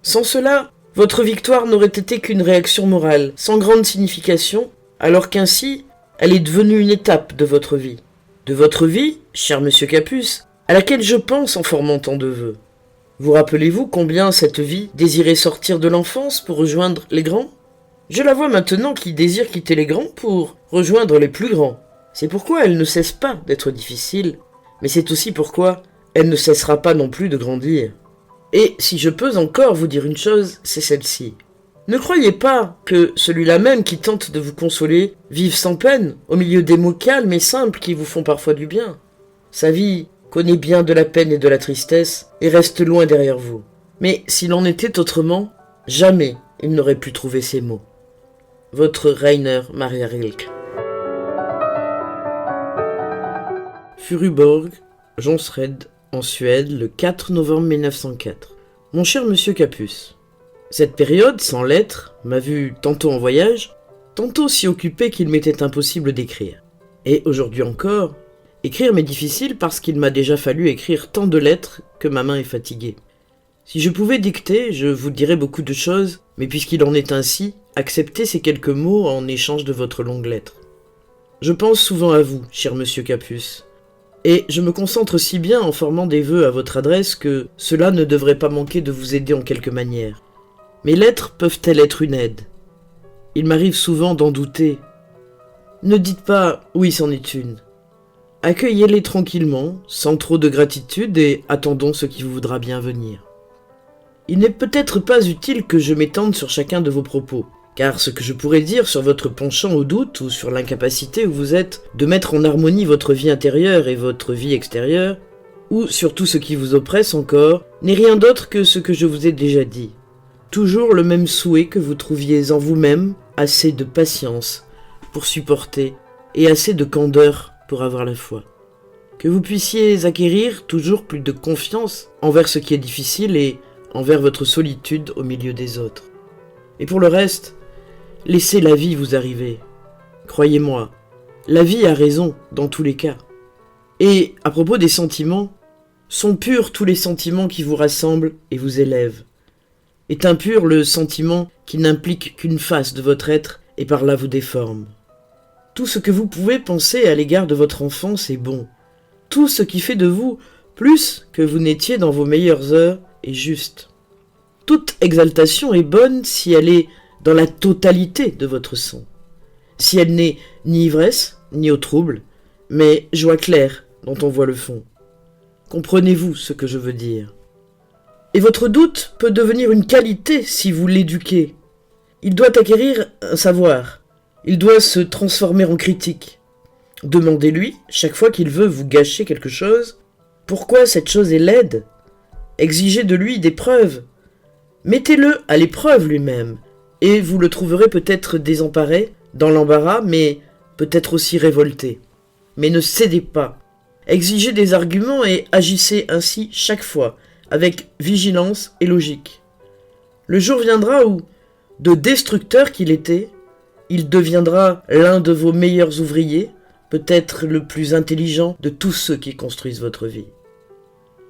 Sans cela, votre victoire n'aurait été qu'une réaction morale, sans grande signification, alors qu'ainsi, elle est devenue une étape de votre vie. De votre vie, cher monsieur Capus, à laquelle je pense en formant tant de vœux. Vous rappelez-vous combien cette vie désirait sortir de l'enfance pour rejoindre les grands? Je la vois maintenant qui désire quitter les grands pour rejoindre les plus grands. C'est pourquoi elle ne cesse pas d'être difficile, mais c'est aussi pourquoi elle ne cessera pas non plus de grandir. Et si je peux encore vous dire une chose, c'est celle-ci. Ne croyez pas que celui-là même qui tente de vous consoler vive sans peine, au milieu des mots calmes et simples qui vous font parfois du bien. Sa vie connaît bien de la peine et de la tristesse et reste loin derrière vous. Mais s'il en était autrement, jamais il n'aurait pu trouver ces mots. Votre Rainer Maria Rilke. Furuborg, Jonsered, en Suède, le 4 novembre 1904. Mon cher monsieur Capus, cette période, sans lettres, m'a vu tantôt en voyage, tantôt si occupé qu'il m'était impossible d'écrire. Et aujourd'hui encore, écrire m'est difficile parce qu'il m'a déjà fallu écrire tant de lettres que ma main est fatiguée. Si je pouvais dicter, je vous dirais beaucoup de choses, mais puisqu'il en est ainsi, acceptez ces quelques mots en échange de votre longue lettre. Je pense souvent à vous, cher monsieur Capus, et je me concentre si bien en formant des vœux à votre adresse que cela ne devrait pas manquer de vous aider en quelque manière. Mes lettres peuvent-elles être une aide? Il m'arrive souvent d'en douter. Ne dites pas « oui, c'en est une ». Accueillez-les tranquillement, sans trop de gratitude, et attendons ce qui vous voudra bien venir. Il n'est peut-être pas utile que je m'étende sur chacun de vos propos, car ce que je pourrais dire sur votre penchant au doute ou sur l'incapacité où vous êtes de mettre en harmonie votre vie intérieure et votre vie extérieure, ou sur tout ce qui vous oppresse encore, n'est rien d'autre que ce que je vous ai déjà dit. Toujours le même souhait que vous trouviez en vous-même assez de patience pour supporter et assez de candeur pour avoir la foi. Que vous puissiez acquérir toujours plus de confiance envers ce qui est difficile et envers votre solitude au milieu des autres. Et pour le reste, laissez la vie vous arriver. Croyez-moi, la vie a raison dans tous les cas. Et à propos des sentiments, sont purs tous les sentiments qui vous rassemblent et vous élèvent. Est impur le sentiment qui n'implique qu'une face de votre être et par là vous déforme. Tout ce que vous pouvez penser à l'égard de votre enfance est bon. Tout ce qui fait de vous plus que vous n'étiez dans vos meilleures heures est juste. Toute exaltation est bonne si elle est dans la totalité de votre sang. Si elle n'est ni ivresse, ni au trouble, mais joie claire dont on voit le fond. Comprenez-vous ce que je veux dire? Et votre doute peut devenir une qualité si vous l'éduquez. Il doit acquérir un savoir. Il doit se transformer en critique. Demandez-lui, chaque fois qu'il veut vous gâcher quelque chose, pourquoi cette chose est laide. Exigez de lui des preuves. Mettez-le à l'épreuve lui-même, et vous le trouverez peut-être désemparé, dans l'embarras, mais peut-être aussi révolté. Mais ne cédez pas. Exigez des arguments et agissez ainsi chaque fois, avec vigilance et logique. Le jour viendra où, de destructeur qu'il était, il deviendra l'un de vos meilleurs ouvriers, peut-être le plus intelligent de tous ceux qui construisent votre vie.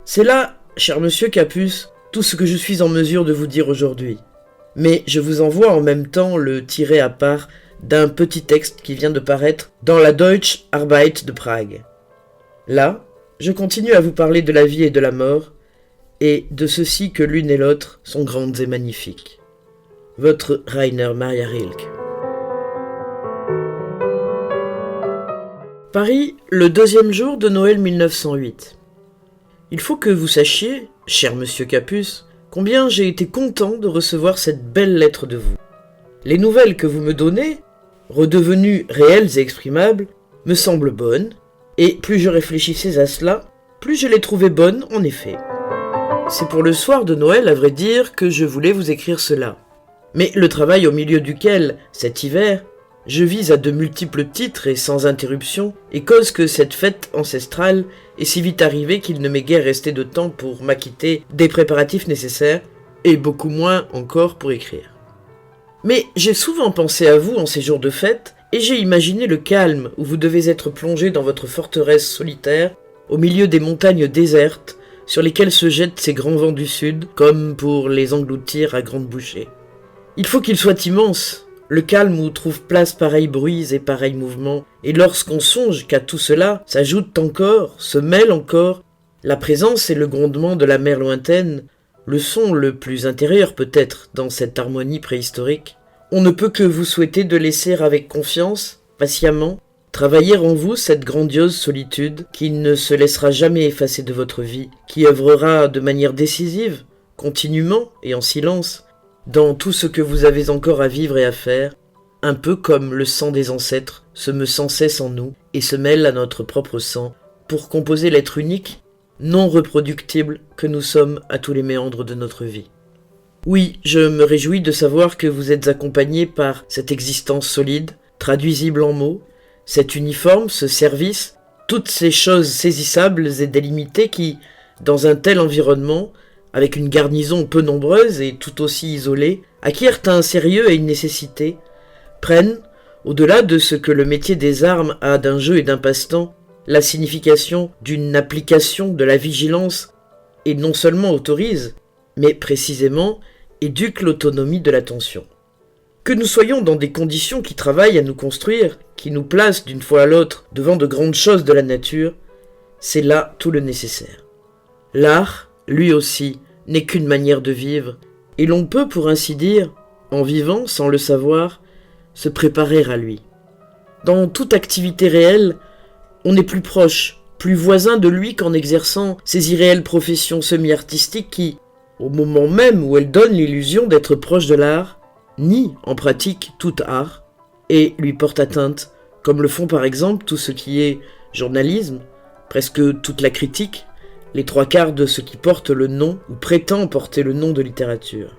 C'est là, cher monsieur Capus, tout ce que je suis en mesure de vous dire aujourd'hui. Mais je vous envoie en même temps le tiré à part d'un petit texte qui vient de paraître dans la Deutsche Arbeit de Prague. Là, je continue à vous parler de la vie et de la mort, et de ceci que l'une et l'autre sont grandes et magnifiques. Votre Rainer Maria Rilke. Paris, le 2e jour de Noël 1908. Il faut que vous sachiez, cher monsieur Capus, combien j'ai été content de recevoir cette belle lettre de vous. Les nouvelles que vous me donnez, redevenues réelles et exprimables, me semblent bonnes, et plus je réfléchissais à cela, plus je les trouvais bonnes en effet. C'est pour le soir de Noël, à vrai dire, que je voulais vous écrire cela. Mais le travail au milieu duquel, cet hiver, je vis à de multiples titres et sans interruption, et cause que cette fête ancestrale est si vite arrivée qu'il ne m'est guère resté de temps pour m'acquitter des préparatifs nécessaires, et beaucoup moins encore pour écrire. Mais j'ai souvent pensé à vous en ces jours de fête, et j'ai imaginé le calme où vous devez être plongé dans votre forteresse solitaire, au milieu des montagnes désertes, sur lesquelles se jettent ces grands vents du sud, comme pour les engloutir à grande bouchée. Il faut qu'il soit immense, le calme où trouvent place pareils bruits et pareils mouvements, et lorsqu'on songe qu'à tout cela s'ajoute encore, se mêle encore, la présence et le grondement de la mer lointaine, le son le plus intérieur peut-être dans cette harmonie préhistorique, on ne peut que vous souhaiter de laisser avec confiance, patiemment, travailler en vous cette grandiose solitude qui ne se laissera jamais effacer de votre vie, qui œuvrera de manière décisive, continuellement et en silence, dans tout ce que vous avez encore à vivre et à faire, un peu comme le sang des ancêtres se meut sans cesse en nous et se mêle à notre propre sang pour composer l'être unique, non reproductible que nous sommes à tous les méandres de notre vie. Oui, je me réjouis de savoir que vous êtes accompagné par cette existence solide, traduisible en mots, cet uniforme, ce service, toutes ces choses saisissables et délimitées qui, dans un tel environnement, avec une garnison peu nombreuse et tout aussi isolée, acquièrent un sérieux et une nécessité, prennent, au-delà de ce que le métier des armes a d'un jeu et d'un passe-temps, la signification d'une application de la vigilance et non seulement autorise, mais précisément éduque l'autonomie de l'attention. Que nous soyons dans des conditions qui travaillent à nous construire, qui nous placent d'une fois à l'autre devant de grandes choses de la nature, c'est là tout le nécessaire. L'art, lui aussi, n'est qu'une manière de vivre, et l'on peut, pour ainsi dire, en vivant sans le savoir, se préparer à lui. Dans toute activité réelle, on est plus proche, plus voisin de lui qu'en exerçant ces irréelles professions semi-artistiques qui, au moment même où elle donne l'illusion d'être proche de l'art, nie en pratique tout art, et lui porte atteinte, comme le font par exemple tout ce qui est journalisme, presque toute la critique, les 3/4 de ce qui porte le nom ou prétend porter le nom de littérature.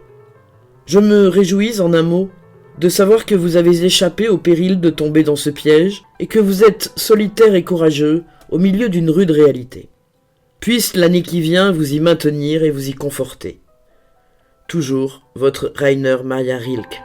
Je me réjouis, en un mot, de savoir que vous avez échappé au péril de tomber dans ce piège et que vous êtes solitaire et courageux au milieu d'une rude réalité. Puisse l'année qui vient vous y maintenir et vous y conforter. Toujours votre Rainer Maria Rilke.